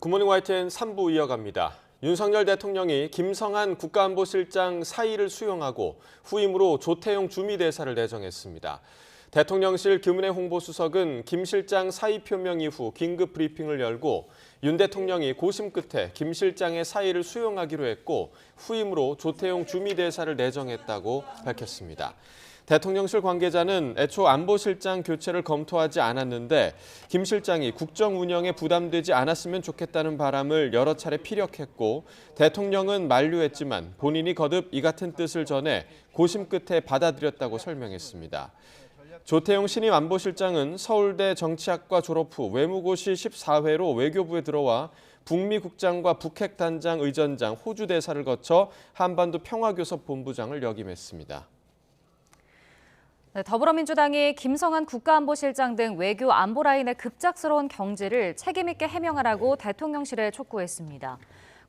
굿모닝 YTN 3부 이어갑니다. 윤석열 대통령이 김성한 국가안보실장 사의를 수용하고 후임으로 조태용 주미대사를 내정했습니다. 대통령실 김은혜 홍보수석은 김 실장 사의 표명 이후 긴급 브리핑을 열고 윤 대통령이 고심 끝에 김 실장의 사의를 수용하기로 했고 후임으로 조태용 주미대사를 내정했다고 밝혔습니다. 대통령실 관계자는 애초 안보실장 교체를 검토하지 않았는데 김 실장이 국정 운영에 부담되지 않았으면 좋겠다는 바람을 여러 차례 피력했고 대통령은 만류했지만 본인이 거듭 이 같은 뜻을 전해 고심 끝에 받아들였다고 설명했습니다. 조태용 신임 안보실장은 서울대 정치학과 졸업 후 외무고시 14회로 외교부에 들어와 북미국장과 북핵단장 의전장, 호주대사를 거쳐 한반도 평화교섭본부장을 역임했습니다. 더불어민주당이 김성한 국가안보실장 등 외교 안보 라인의 급작스러운 경질을 책임 있게 해명하라고 대통령실에 촉구했습니다.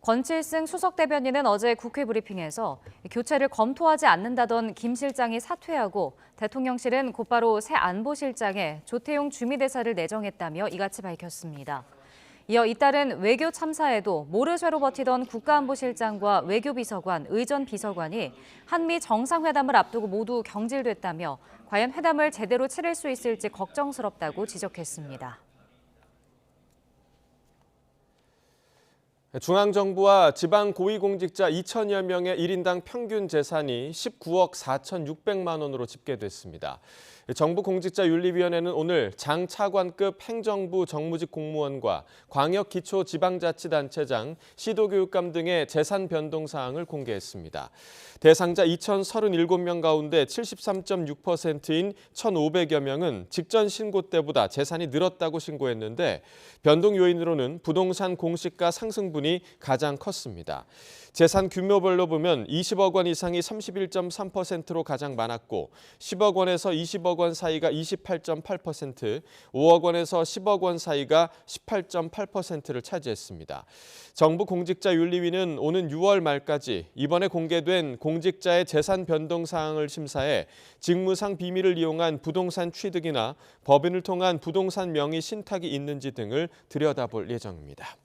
권칠승 수석 대변인은 어제 국회 브리핑에서 교체를 검토하지 않는다던 김 실장이 사퇴하고 대통령실은 곧바로 새 안보실장에 조태용 주미대사를 내정했다며 이같이 밝혔습니다. 이어 이따른 외교 참사에도 모르쇠로 버티던 국가안보실장과 외교비서관, 의전비서관이 한미 정상회담을 앞두고 모두 경질됐다며 과연 회담을 제대로 치를 수 있을지 걱정스럽다고 지적했습니다. 중앙정부와 지방 고위공직자 2천여 명의 1인당 평균 재산이 19억 4,600만 원으로 집계됐습니다. 정부공직자윤리위원회는 오늘 장 차관급 행정부 정무직 공무원과 광역기초지방자치단체장, 시도교육감 등의 재산 변동 사항을 공개했습니다. 대상자 2,037명 가운데 73.6%인 1,500여 명은 직전 신고 때보다 재산이 늘었다고 신고했는데 변동 요인으로는 부동산 공시가 상승분이 가장 컸습니다. 재산 규모별로 보면 20억 원 이상이 31.3%로 가장 많았고 10억 원에서 20억 원 사이가 28.8%, 5억 원에서 10억 원 사이가 18.8%를 차지했습니다. 정부공직자윤리위는 오는 6월 말까지 이번에 공개된 공직자의 재산 변동 사항을 심사해 직무상 비밀을 이용한 부동산 취득이나 법인을 통한 부동산 명의 신탁이 있는지 등을 들여다볼 예정입니다.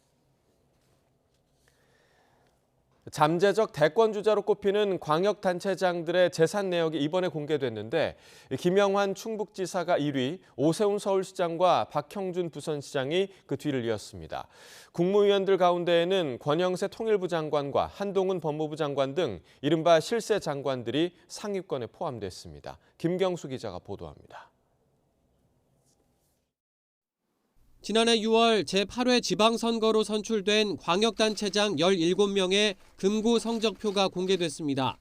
잠재적 대권주자로 꼽히는 광역단체장들의 재산 내역이 이번에 공개됐는데 김영환 충북지사가 1위, 오세훈 서울시장과 박형준 부산시장이 그 뒤를 이었습니다. 국무위원들 가운데에는 권영세 통일부 장관과 한동훈 법무부 장관 등 이른바 실세 장관들이 상위권에 포함됐습니다. 김경수 기자가 보도합니다. 지난해 6월 제8회 지방선거로 선출된 광역단체장 17명의 금고 성적표가 공개됐습니다.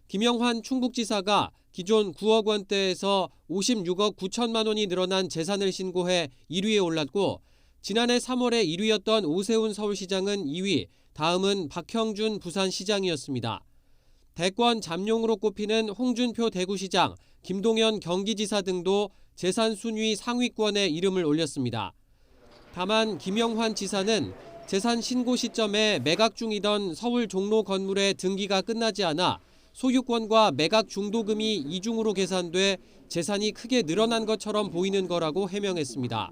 김영환 충북지사가 기존 9억 원대에서 56억 9천만 원이 늘어난 재산을 신고해 1위에 올랐고 지난해 3월에 1위였던 오세훈 서울시장은 2위, 다음은 박형준 부산시장이었습니다. 대권 잠룡으로 꼽히는 홍준표 대구시장, 김동연 경기지사 등도 재산 순위 상위권에 이름을 올렸습니다. 다만 김영환 지사는 재산 신고 시점에 매각 중이던 서울 종로 건물의 등기가 끝나지 않아 소유권과 매각 중도금이 이중으로 계산돼 재산이 크게 늘어난 것처럼 보이는 거라고 해명했습니다.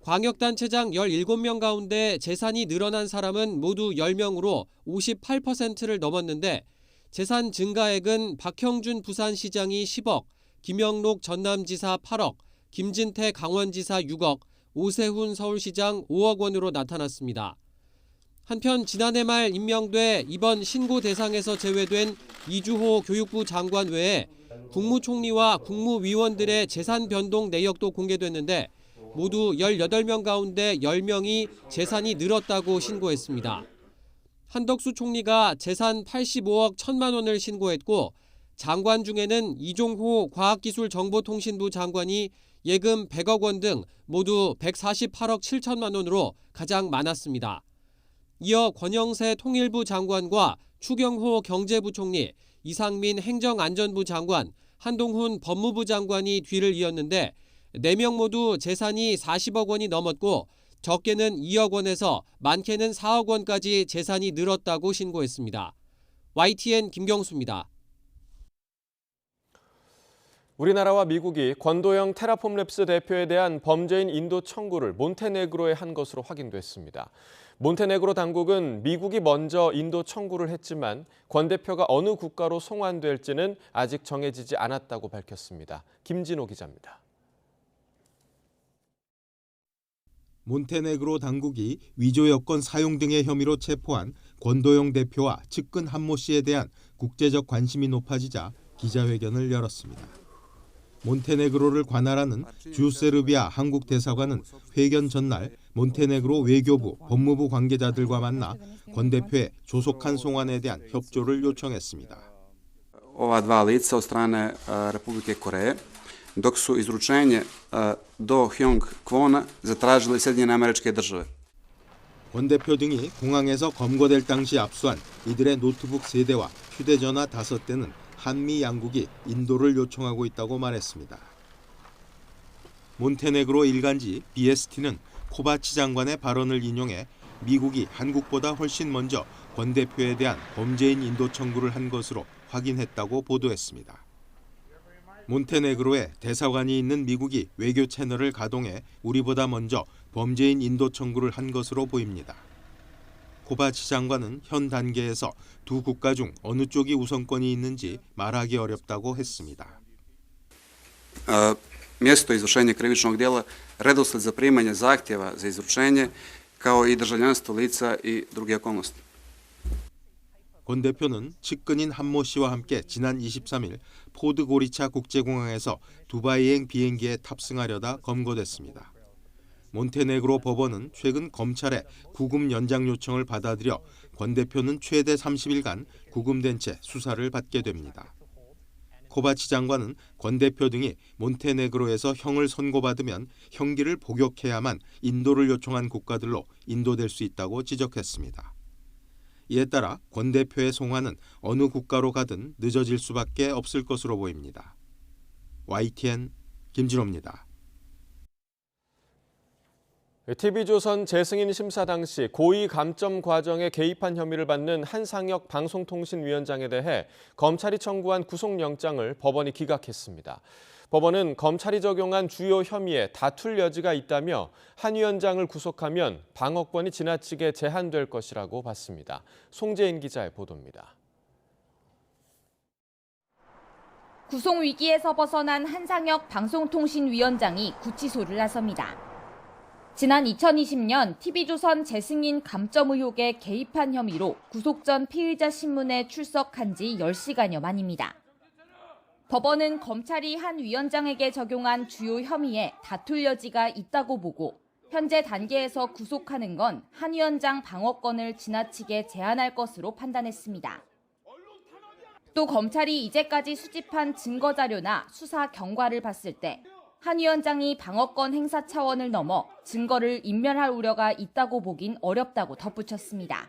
광역단체장 17명 가운데 재산이 늘어난 사람은 모두 10명으로 58%를 넘었는데 재산 증가액은 박형준 부산시장이 10억, 김영록 전남지사 8억, 김진태 강원지사 6억, 오세훈 서울시장 5억 원으로 나타났습니다. 한편 지난해 말 임명돼 이번 신고 대상에서 제외된 이주호 교육부 장관 외에 국무총리와 국무위원들의 재산 변동 내역도 공개됐는데 모두 18명 가운데 10명이 재산이 늘었다고 신고했습니다. 한덕수 총리가 재산 85억 1천만 원을 신고했고 장관 중에는 이종호 과학기술정보통신부 장관이 예금 100억 원 등 모두 148억 7천만 원으로 가장 많았습니다. 이어 권영세 통일부 장관과 추경호 경제부총리, 이상민 행정안전부 장관, 한동훈 법무부 장관이 뒤를 이었는데 4명 모두 재산이 40억 원이 넘었고 적게는 2억 원에서 많게는 4억 원까지 재산이 늘었다고 신고했습니다. YTN 김경수입니다. 우리나라와 미국이 권도영 테라폼랩스 대표에 대한 범죄인 인도 청구를 몬테네그로에 한 것으로 확인됐습니다. 몬테네그로 당국은 미국이 먼저 인도 청구를 했지만 권 대표가 어느 국가로 송환될지는 아직 정해지지 않았다고 밝혔습니다. 김진호 기자입니다. 몬테네그로 당국이 위조 여권 사용 등의 혐의로 체포한 권도영 대표와 측근 한모 씨에 대한 국제적 관심이 높아지자 기자회견을 열었습니다. 몬테네그로를 관할하는 주세르비아 한국 대사관은 회견 전날 몬테네그로 외교부, 법무부 관계자들과 만나 권 대표의 조속한 송환에 대한 협조를 요청했습니다. Ova dva lica od strane Republike Koreje, dok su izručenje do Hyong Kwona zatražili Sjedinjene Američke Države. 권 대표 등이 공항에서 검거될 당시 압수한 이들의 노트북 3대와 휴대전화 5대는 한미 양국이 인도를 요청하고 있다고 말했습니다. 몬테네그로 일간지 BST는 코바치 장관의 발언을 인용해 미국이 한국보다 훨씬 먼저 권 대표에 대한 범죄인 인도 청구를 한 것으로 확인했다고 보도했습니다. 몬테네그로에 대사관이 있는 미국이 외교 채널을 가동해 우리보다 먼저 범죄인 인도 청구를 한 것으로 보입니다. 코바치 장관은 현 단계에서 두 국가 중 어느 쪽이 우선권이 있는지 말하기 어렵다고 했습니다. Mjesto izvršenja krivičnog djela, redosled zaprimanja zahtjeva za izručenje, kao i državljanstvo lica i druge okolnosti. 권 대표는 측근인 한모 씨와 함께 지난 23일 포드고리차 국제공항에서 두바이행 비행기에 탑승하려다 검거됐습니다. 몬테네그로 법원은 최근 검찰의 구금 연장 요청을 받아들여 권 대표는 최대 30일간 구금된 채 수사를 받게 됩니다. 코바치 장관은 권 대표 등이 몬테네그로에서 형을 선고받으면 형기를 복역해야만 인도를 요청한 국가들로 인도될 수 있다고 지적했습니다. 이에 따라 권 대표의 송환은 어느 국가로 가든 늦어질 수밖에 없을 것으로 보입니다. YTN 김진호입니다. TV조선 재승인 심사 당시 고의 감점 과정에 개입한 혐의를 받는 한상혁 방송통신위원장에 대해 검찰이 청구한 구속영장을 법원이 기각했습니다. 법원은 검찰이 적용한 주요 혐의에 다툴 여지가 있다며 한 위원장을 구속하면 방어권이 지나치게 제한될 것이라고 봤습니다. 송재인 기자의 보도입니다. 구속 위기에서 벗어난 한상혁 방송통신위원장이 구치소를 나섭니다. 지난 2020년 TV조선 재승인 감점 의혹에 개입한 혐의로 구속 전 피의자 신문에 출석한 지 10시간여 만입니다. 법원은 검찰이 한 위원장에게 적용한 주요 혐의에 다툴 여지가 있다고 보고 현재 단계에서 구속하는 건 한 위원장 방어권을 지나치게 제한할 것으로 판단했습니다. 또 검찰이 이제까지 수집한 증거 자료나 수사 경과를 봤을 때 한 위원장이 방어권 행사 차원을 넘어 증거를 인멸할 우려가 있다고 보긴 어렵다고 덧붙였습니다.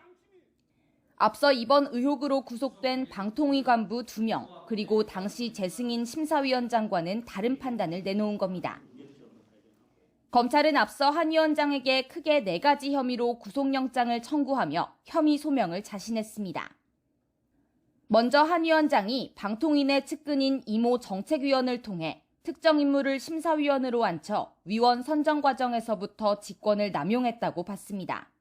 앞서 이번 의혹으로 구속된 방통위 간부 2명, 그리고 당시 재승인 심사위원장과는 다른 판단을 내놓은 겁니다. 검찰은 앞서 한 위원장에게 크게 4가지 혐의로 구속영장을 청구하며 혐의 소명을 자신했습니다. 먼저 한 위원장이 방통위 내 측근인 이모 정책위원을 통해 특정 인물을 심사위원으로 앉혀 위원 선정 과정에서부터 직권을 남용했다고 봤습니다.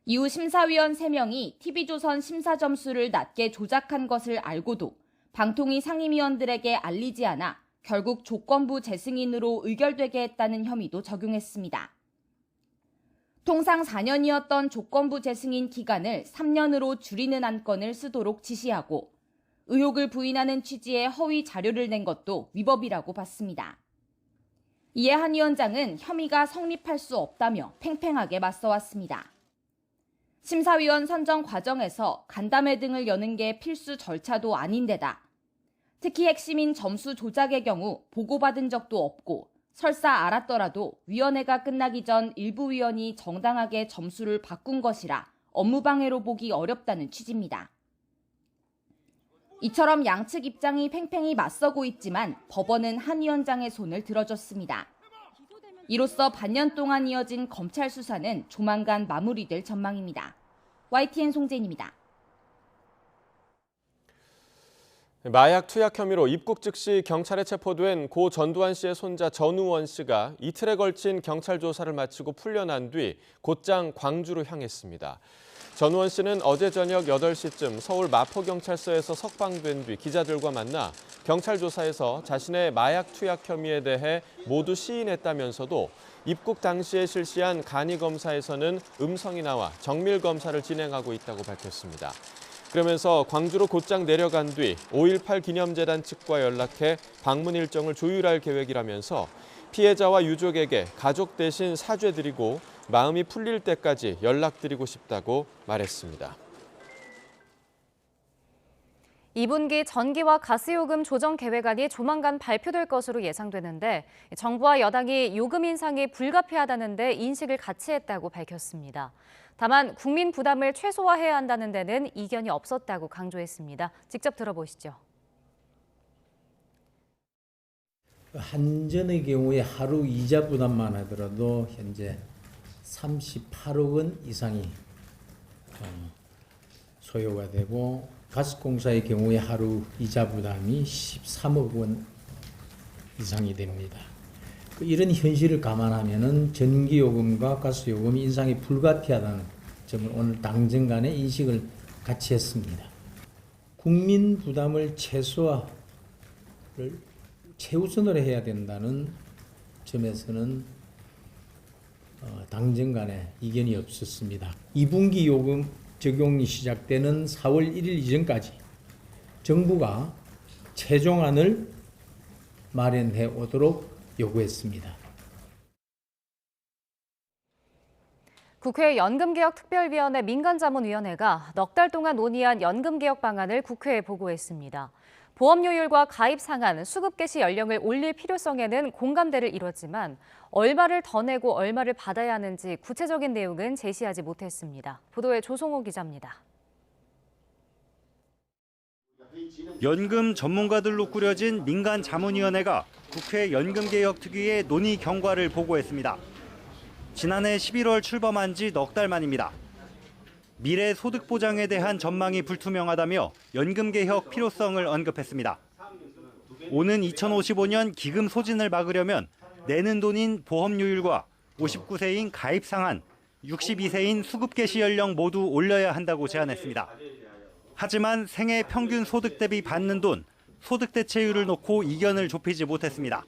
이후 심사위원 3명이 TV조선 심사 점수를 낮게 조작한 것을 알고도 방통위 상임위원들에게 알리지 않아 결국 조건부 재승인으로 의결되게 했다는 혐의도 적용했습니다. 통상 4년이었던 조건부 재승인 기간을 3년으로 줄이는 안건을 쓰도록 지시하고 의혹을 부인하는 취지의 허위 자료를 낸 것도 위법이라고 봤습니다. 이에 한 위원장은 혐의가 성립할 수 없다며 팽팽하게 맞서왔습니다. 심사위원 선정 과정에서 간담회 등을 여는 게 필수 절차도 아닌데다 특히 핵심인 점수 조작의 경우 보고받은 적도 없고 설사 알았더라도 위원회가 끝나기 전 일부 위원이 정당하게 점수를 바꾼 것이라 업무방해로 보기 어렵다는 취지입니다. 이처럼 양측 입장이 팽팽히 맞서고 있지만 법원은 한 위원장의 손을 들어줬습니다. 이로써 반년 동안 이어진 검찰 수사는 조만간 마무리될 전망입니다. YTN 송재인입니다. 마약 투약 혐의로 입국 즉시 경찰에 체포된 고 전두환 씨의 손자 전우원 씨가 이틀에 걸친 경찰 조사를 마치고 풀려난 뒤 곧장 광주로 향했습니다. 전우원 씨는 어제 저녁 8시쯤 서울 마포경찰서에서 석방된 뒤 기자들과 만나 경찰 조사에서 자신의 마약 투약 혐의에 대해 모두 시인했다면서도 입국 당시에 실시한 간이 검사에서는 음성이 나와 정밀 검사를 진행하고 있다고 밝혔습니다. 그러면서 광주로 곧장 내려간 뒤 5.18 기념재단 측과 연락해 방문 일정을 조율할 계획이라면서 피해자와 유족에게 가족 대신 사죄드리고 마음이 풀릴 때까지 연락드리고 싶다고 말했습니다. 2분기 전기와 가스요금 조정 계획안이 조만간 발표될 것으로 예상되는데 정부와 여당이 요금 인상이 불가피하다는 데 인식을 같이 했다고 밝혔습니다. 다만 국민 부담을 최소화해야 한다는 데는 이견이 없었다고 강조했습니다. 직접 들어보시죠. 한전의 경우에 하루 이자 부담만 하더라도 현재 38억 원 이상이 소요가 되고 가스공사의 경우에 하루 이자 부담이 13억 원 이상이 됩니다. 이런 현실을 감안하면은 전기요금과 가스요금 인상이 불가피하다는 점을 오늘 당정 간에 인식을 같이 했습니다. 국민 부담을 최소화를 최우선으로 해야 된다는 점에서는 당정 간에 이견이 없었습니다. 2분기 요금 적용이 시작되는 4월 1일 이전까지 정부가 최종안을 마련해 오도록 요구했습니다. 국회 연금개혁특별위원회 민간자문위원회가 넉 달 동안 논의한 연금개혁 방안을 국회에 보고했습니다. 보험료율과 가입 상한, 수급 개시 연령을 올릴 필요성에는 공감대를 이뤘지만 얼마를 더 내고 얼마를 받아야 하는지 구체적인 내용은 제시하지 못했습니다. 보도에 조성호 기자입니다. 연금 전문가들로 꾸려진 민간자문위원회가 국회 연금개혁특위의 논의 경과를 보고했습니다. 지난해 11월 출범한 지 넉 달 만입니다. 미래 소득 보장에 대한 전망이 불투명하다며 연금개혁 필요성을 언급했습니다. 오는 2055년 기금 소진을 막으려면 내는 돈인 보험료율과 59세인 가입 상한, 62세인 수급 개시 연령 모두 올려야 한다고 제안했습니다. 하지만 생애 평균 소득 대비 받는 돈, 소득 대체율을 놓고 이견을 좁히지 못했습니다.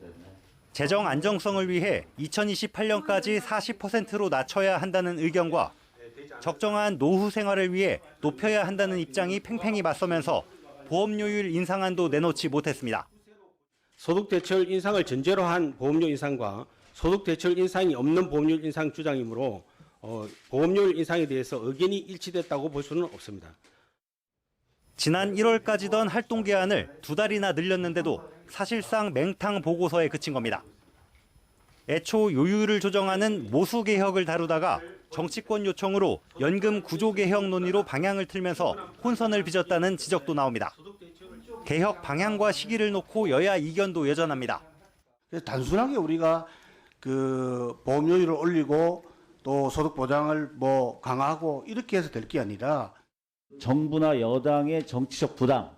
재정 안정성을 위해 2028년까지 40%로 낮춰야 한다는 의견과 적정한 노후 생활을 위해 높여야 한다는 입장이 팽팽히 맞서면서 보험료율 인상안도 내놓지 못했습니다. 소득 대체율 인상을 전제로 한 보험료 인상과 소득 대체율 인상이 없는 보험료율 인상 주장이므로 보험료율 인상에 대해서 의견이 일치됐다고 볼 수는 없습니다. 지난 1월까지던 활동 기한을 2달이나 늘렸는데도 사실상 맹탕 보고서에 그친 겁니다. 애초 요율을 조정하는 모수 개혁을 다루다가 정치권 요청으로 연금 구조 개혁 논의로 방향을 틀면서 혼선을 빚었다는 지적도 나옵니다. 개혁 방향과 시기를 놓고 여야 이견도 여전합니다. 단순하게 우리가 보험료율을 올리고 또 소득 보장을 강화하고 이렇게 해서 될 게 아니라 정부나 여당의 정치적 부담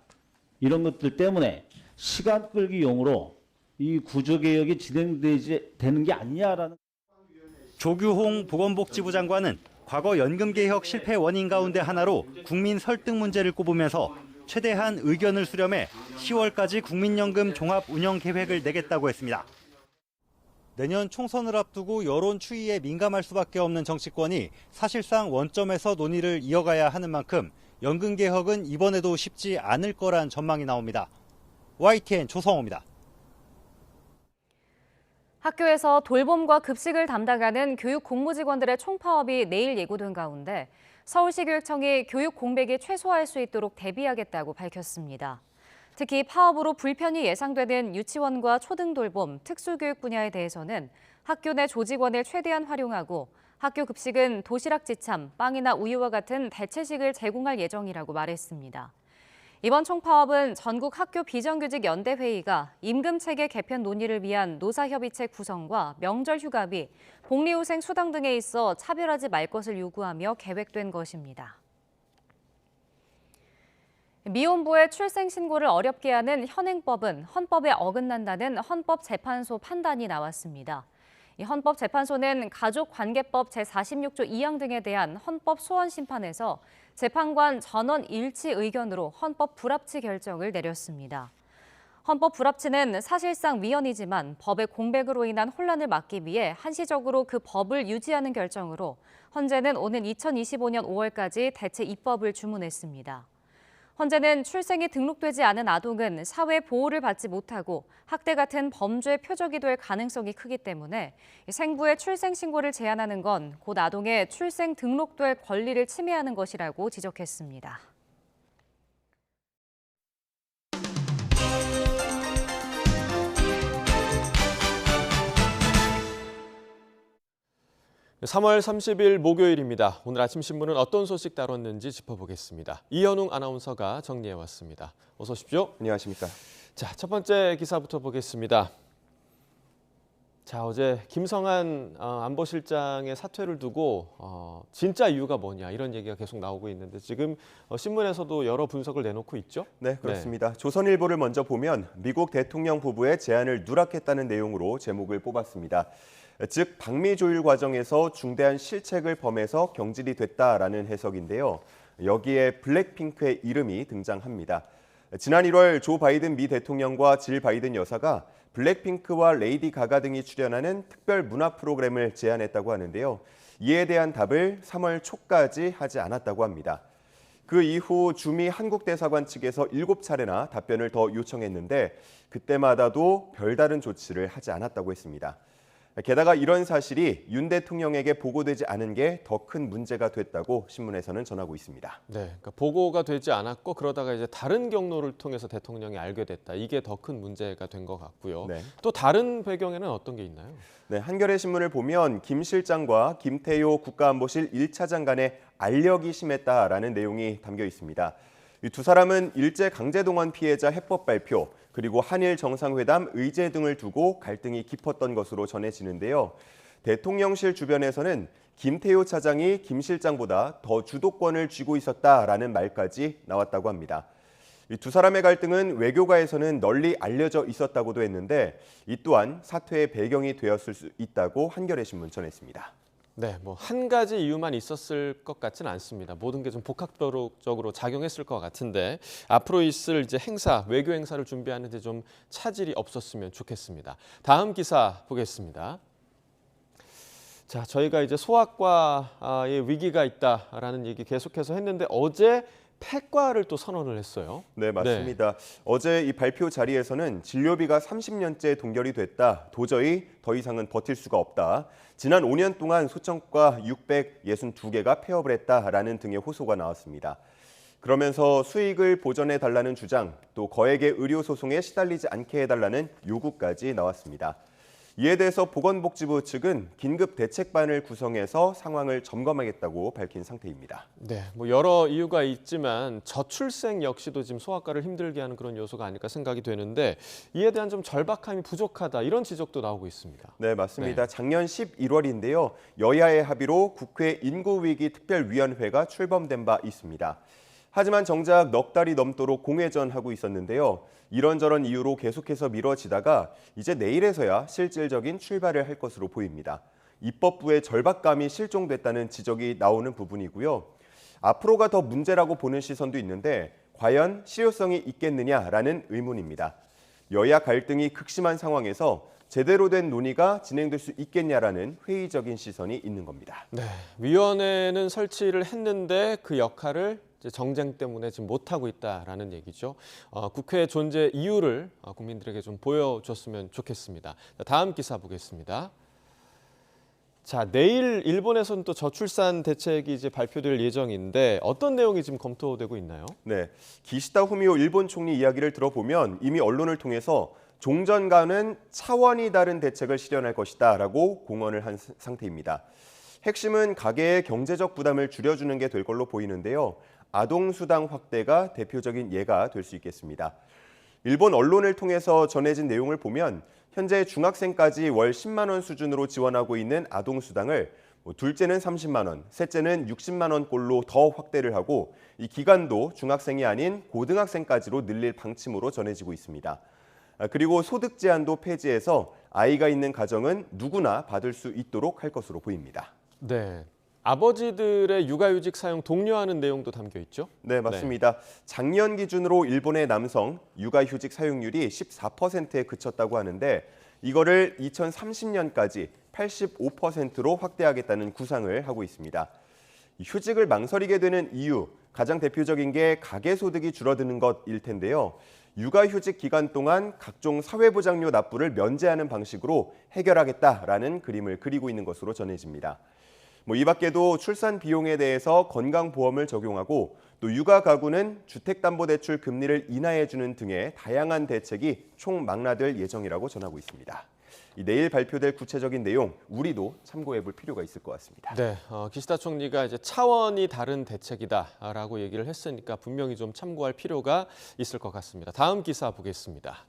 이런 것들 때문에 시간 끌기용으로 이 구조개혁이 진행되는 게 아니냐라는. 조규홍 보건복지부 장관은 과거 연금개혁 실패 원인 가운데 하나로 국민 설득 문제를 꼽으면서 최대한 의견을 수렴해 10월까지 국민연금 종합 운영 계획을 내겠다고 했습니다. 내년 총선을 앞두고 여론 추이에 민감할 수밖에 없는 정치권이 사실상 원점에서 논의를 이어가야 하는 만큼 연금 개혁은 이번에도 쉽지 않을 거란 전망이 나옵니다. YTN 조성호입니다. 학교에서 돌봄과 급식을 담당하는 교육 공무직원들의 총파업이 내일 예고된 가운데 서울시 교육청이 교육 공백이 최소화할 수 있도록 대비하겠다고 밝혔습니다. 특히 파업으로 불편이 예상되는 유치원과 초등돌봄, 특수교육 분야에 대해서는 학교 내 조직원을 최대한 활용하고 학교 급식은 도시락 지참, 빵이나 우유와 같은 대체식을 제공할 예정이라고 말했습니다. 이번 총파업은 전국 학교 비정규직 연대회의가 임금체계 개편 논의를 위한 노사협의체 구성과 명절 휴가비, 복리후생 수당 등에 있어 차별하지 말 것을 요구하며 계획된 것입니다. 미혼부의 출생 신고를 어렵게 하는 현행법은 헌법에 어긋난다는 헌법재판소 판단이 나왔습니다. 이 헌법재판소는 가족관계법 제46조 2항 등에 대한 헌법 소원 심판에서 재판관 전원 일치 의견으로 헌법 불합치 결정을 내렸습니다. 헌법 불합치는 사실상 위헌이지만 법의 공백으로 인한 혼란을 막기 위해 한시적으로 그 법을 유지하는 결정으로 헌재는 오는 2025년 5월까지 대체 입법을 주문했습니다. 헌재는 출생이 등록되지 않은 아동은 사회 보호를 받지 못하고 학대 같은 범죄의 표적이 될 가능성이 크기 때문에 생부의 출생 신고를 제한하는 건 곧 아동의 출생 등록될 권리를 침해하는 것이라고 지적했습니다. (3월 30일) 목요일입니다. 오늘 아침 신문은 어떤 소식 다뤘는지 짚어보겠습니다. 이현웅 아나운서가 정리해왔습니다. 어서 오십시오. 안녕하십니까. 자, 첫 번째 기사부터 보겠습니다. 자, 어제 김성한 안보실장의 사퇴를 두고 진짜 이유가 뭐냐 이런 얘기가 계속 나오고 있는데 지금 신문에서도 여러 분석을 내놓고 있죠? 네, 그렇습니다. 조선일보를 먼저 보면 미국 대통령 부부의 제안을 누락했다는 내용으로 제목을 뽑았습니다. 즉 방미 조율 과정에서 중대한 실책을 범해서 경질이 됐다라는 해석인데요. 여기에 블랙핑크의 이름이 등장합니다. 지난 1월 조 바이든 미 대통령과 질 바이든 여사가 블랙핑크와 레이디 가가 등이 출연하는 특별 문화 프로그램을 제안했다고 하는데요. 이에 대한 답을 3월 초까지 하지 않았다고 합니다. 그 이후 주미 한국대사관 측에서 7차례나 답변을 더 요청했는데 그때마다도 별다른 조치를 하지 않았다고 했습니다. 게다가 이런 사실이 윤 대통령에게 보고되지 않은 게 더 큰 문제가 됐다고 신문에서는 전하고 있습니다. 네, 그러니까 보고가 되지 않았고 그러다가 이제 다른 경로를 통해서 대통령이 알게 됐다. 이게 더 큰 문제가 된 것 같고요. 네. 또 다른 배경에는 어떤 게 있나요? 네, 한겨레 신문을 보면 김 실장과 김태효 국가안보실 1차장 간의 알력이 심했다라는 내용이 담겨 있습니다. 이 두 사람은 일제 강제동원 피해자 해법 발표, 그리고 한일 정상회담 의제 등을 두고 갈등이 깊었던 것으로 전해지는데요. 대통령실 주변에서는 김태효 차장이 김 실장보다 더 주도권을 쥐고 있었다라는 말까지 나왔다고 합니다. 이 두 사람의 갈등은 외교가에서는 널리 알려져 있었다고도 했는데 이 또한 사퇴의 배경이 되었을 수 있다고 한겨레 신문 전했습니다. 네, 뭐 한 가지 이유만 있었을 것 같지는 않습니다. 모든 게 좀 복합적으로 작용했을 것 같은데 앞으로 있을 이제 행사, 외교 행사를 준비하는데 좀 차질이 없었으면 좋겠습니다. 다음 기사 보겠습니다. 자, 저희가 이제 소아과에 위기가 있다라는 얘기 계속해서 했는데 어제 폐과를 또 선언을 했어요. 네, 맞습니다. 어제 이 발표 자리에서는 진료비가 30년째 동결이 됐다. 도저히 더 이상은 버틸 수가 없다. 지난 5년 동안 소청과 662개가 폐업을 했다라는 등의 호소가 나왔습니다. 그러면서 수익을 보전해달라는 주장, 또 거액의 의료 소송에 시달리지 않게 해달라는 요구까지 나왔습니다. 이에 대해서 보건복지부 측은 긴급 대책반을 구성해서 상황을 점검하겠다고 밝힌 상태입니다. 네, 뭐 여러 이유가 있지만 저출생 역시도 지금 소아과를 힘들게 하는 그런 요소가 아닐까 생각이 되는데 이에 대한 좀 절박함이 부족하다 이런 지적도 나오고 있습니다. 네, 맞습니다. 작년 11월인데요. 여야의 합의로 국회 인구위기 특별위원회가 출범된 바 있습니다. 하지만 정작 넉 달이 넘도록 공회전하고 있었는데요. 이런저런 이유로 계속해서 미뤄지다가 이제 내일에서야 실질적인 출발을 할 것으로 보입니다. 입법부의 절박감이 실종됐다는 지적이 나오는 부분이고요. 앞으로가 더 문제라고 보는 시선도 있는데 과연 실효성이 있겠느냐라는 의문입니다. 여야 갈등이 극심한 상황에서 제대로 된 논의가 진행될 수 있겠냐라는 회의적인 시선이 있는 겁니다. 네, 위원회는 설치를 했는데 그 역할을 정쟁 때문에 지금 못하고 있다라는 얘기죠. 국회 존재 이유를 국민들에게 좀 보여줬으면 좋겠습니다. 다음 기사 보겠습니다. 자, 내일 일본에서는 또 저출산 대책이 이제 발표될 예정인데 어떤 내용이 지금 검토되고 있나요? 네, 기시다 후미오 일본 총리 이야기를 들어보면 이미 언론을 통해서 종전과는 차원이 다른 대책을 실현할 것이다라고 공언을 한 상태입니다. 핵심은 가계의 경제적 부담을 줄여주는 게 될 걸로 보이는데요. 아동수당 확대가 대표적인 예가 될 수 있겠습니다. 일본 언론을 통해서 전해진 내용을 보면 현재 중학생까지 월 10만 원 수준으로 지원하고 있는 아동수당을 둘째는 30만 원, 셋째는 60만 원꼴로 더 확대를 하고 이 기간도 중학생이 아닌 고등학생까지로 늘릴 방침으로 전해지고 있습니다. 그리고 소득 제한도 폐지해서 아이가 있는 가정은 누구나 받을 수 있도록 할 것으로 보입니다. 네. 아버지들의 육아휴직 사용 독려하는 내용도 담겨 있죠? 네, 맞습니다. 작년 기준으로 일본의 남성 육아휴직 사용률이 14%에 그쳤다고 하는데 이거를 2030년까지 85%로 확대하겠다는 구상을 하고 있습니다. 휴직을 망설이게 되는 이유, 가장 대표적인 게 가계소득이 줄어드는 것일 텐데요. 육아휴직 기간 동안 각종 사회보장료 납부를 면제하는 방식으로 해결하겠다라는 그림을 그리고 있는 것으로 전해집니다. 이 밖에도 출산 비용에 대해서 건강보험을 적용하고 또 육아 가구는 주택담보대출 금리를 인하해주는 등의 다양한 대책이 총망라될 예정이라고 전하고 있습니다. 내일 발표될 구체적인 내용, 우리도 참고해볼 필요가 있을 것 같습니다. 네, 기시다 총리가 이제 차원이 다른 대책이다라고 얘기를 했으니까 분명히 좀 참고할 필요가 있을 것 같습니다. 다음 기사 보겠습니다.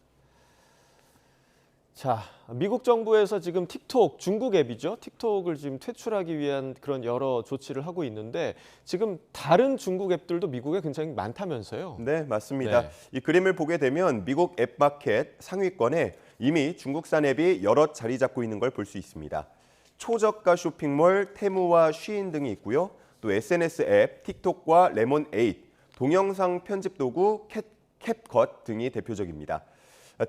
자, 미국 정부에서 지금 틱톡, 중국 앱이죠. 틱톡을 지금 퇴출하기 위한 그런 여러 조치를 하고 있는데 지금 다른 중국 앱들도 미국에 굉장히 많다면서요? 네, 맞습니다. 네. 이 그림을 보게 되면 미국 앱 마켓 상위권에 이미 중국산 앱이 여러 자리 잡고 있는 걸 볼 수 있습니다. 초저가 쇼핑몰 테무와 쉬인 등이 있고요. 또 SNS 앱 틱톡과 레몬8, 동영상 편집 도구 캡컷 등이 대표적입니다.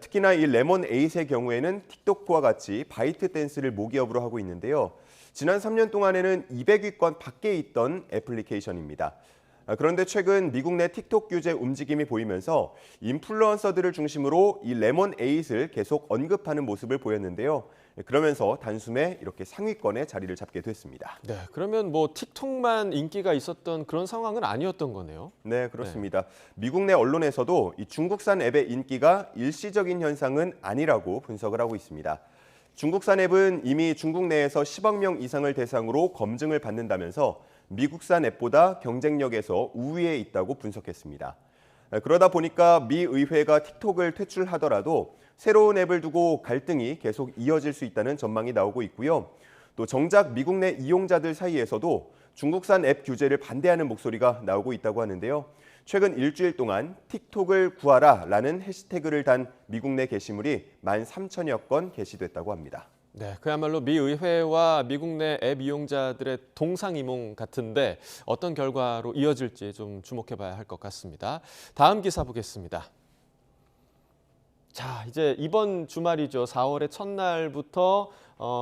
특히나 이 레몬8의 경우에는 틱톡과 같이 바이트 댄스를 모기업으로 하고 있는데요. 지난 3년 동안에는 200위권 밖에 있던 애플리케이션입니다. 그런데 최근 미국 내 틱톡 규제 움직임이 보이면서 인플루언서들을 중심으로 이 레몬8을 계속 언급하는 모습을 보였는데요. 그러면서 단숨에 이렇게 상위권에 자리를 잡게 됐습니다. 네, 그러면 뭐 틱톡만 인기가 있었던 그런 상황은 아니었던 거네요. 네, 그렇습니다. 미국 내 언론에서도 이 중국산 앱의 인기가 일시적인 현상은 아니라고 분석을 하고 있습니다. 중국산 앱은 이미 중국 내에서 10억 명 이상을 대상으로 검증을 받는다면서 미국산 앱보다 경쟁력에서 우위에 있다고 분석했습니다. 그러다 보니까 미 의회가 틱톡을 퇴출하더라도 새로운 앱을 두고 갈등이 계속 이어질 수 있다는 전망이 나오고 있고요. 또 정작 미국 내 이용자들 사이에서도 중국산 앱 규제를 반대하는 목소리가 나오고 있다고 하는데요. 최근 일주일 동안 틱톡을 구하라라는 해시태그를 단 미국 내 게시물이 13,000여 건 게시됐다고 합니다. 네, 그야말로 미 의회와 미국 내 앱 이용자들의 동상이몽 같은데 어떤 결과로 이어질지 좀 주목해봐야 할 것 같습니다. 다음 기사 보겠습니다. 자, 이제 이번 주말이죠. 4월의 첫날부터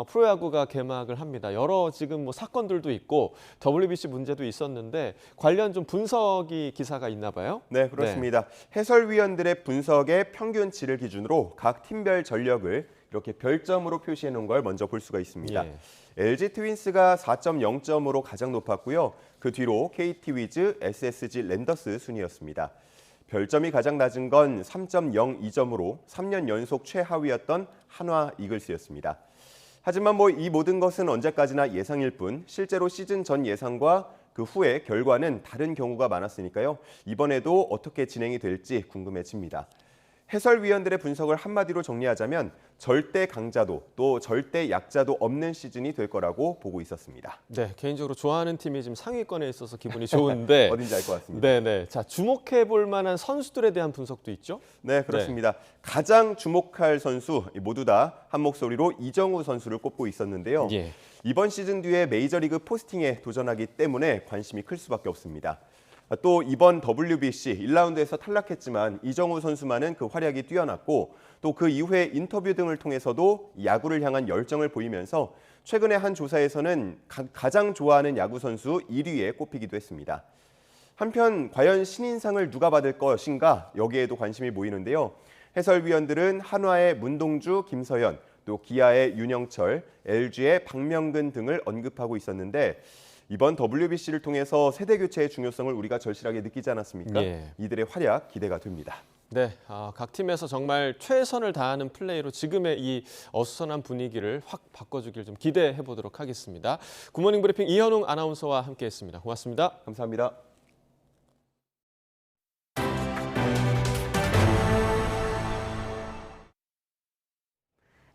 프로야구가 개막을 합니다. 여러 지금 뭐 사건들도 있고 WBC 문제도 있었는데 관련 좀 분석이 기사가 있나 봐요. 네, 그렇습니다. 해설위원들의 분석의 평균치를 기준으로 각 팀별 전력을 이렇게 별점으로 표시해 놓은 걸 먼저 볼 수가 있습니다. 예. LG 트윈스가 4.0점으로 가장 높았고요. 그 뒤로 KT 위즈, SSG 랜더스 순이었습니다. 별점이 가장 낮은 건 3.02점으로 3년 연속 최하위였던 한화 이글스였습니다. 하지만 이 모든 것은 언제까지나 예상일 뿐 실제로 시즌 전 예상과 그 후의 결과는 다른 경우가 많았으니까요. 이번에도 어떻게 진행이 될지 궁금해집니다. 해설위원들의 분석을 한마디로 정리하자면 절대 강자도 또 절대 약자도 없는 시즌이 될 거라고 보고 있었습니다. 네, 개인적으로 좋아하는 팀이 지금 상위권에 있어서 기분이 좋은데 어딘지 알 것 같습니다. 네. 자, 주목해 볼 만한 선수들에 대한 분석도 있죠? 네, 그렇습니다. 가장 주목할 선수 모두 다 한 목소리로 이정우 선수를 꼽고 있었는데요. 예. 이번 시즌 뒤에 메이저리그 포스팅에 도전하기 때문에 관심이 클 수밖에 없습니다. 또 이번 WBC 1라운드에서 탈락했지만 이정우 선수만은 그 활약이 뛰어났고 또 그 이후에 인터뷰 등을 통해서도 야구를 향한 열정을 보이면서 최근에 한 조사에서는 가장 좋아하는 야구 선수 1위에 꼽히기도 했습니다. 한편 과연 신인상을 누가 받을 것인가 여기에도 관심이 모이는데요. 해설위원들은 한화의 문동주, 김서현, 또 기아의 윤영철, LG의 박명근 등을 언급하고 있었는데 이번 WBC를 통해서 세대 교체의 중요성을 우리가 절실하게 느끼지 않았습니까? 예. 이들의 활약 기대가 됩니다. 네, 각 팀에서 정말 최선을 다하는 플레이로 지금의 이 어수선한 분위기를 확 바꿔주길 좀 기대해 보도록 하겠습니다. 굿모닝 브리핑 이현웅 아나운서와 함께했습니다. 고맙습니다. 감사합니다.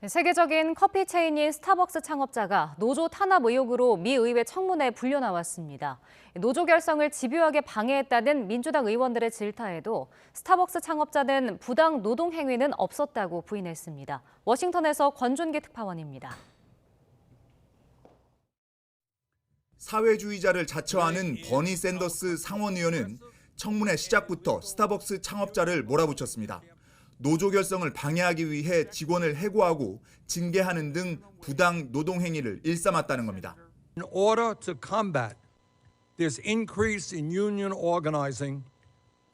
세계적인 커피 체인인 스타벅스 창업자가 노조 탄압 의혹으로 미 의회 청문회에 불려 나왔습니다. 노조 결성을 집요하게 방해했다는 민주당 의원들의 질타에도 스타벅스 창업자는 부당 노동 행위는 없었다고 부인했습니다. 워싱턴에서 권준기 특파원입니다. 사회주의자를 자처하는 버니 샌더스 상원의원은 청문회 시작부터 스타벅스 창업자를 몰아붙였습니다. 노조 결성을 방해하기 위해 직원을 해고하고 징계하는 등 부당 노동 행위를 일삼았다는 겁니다. In order to combat this increase in union organizing,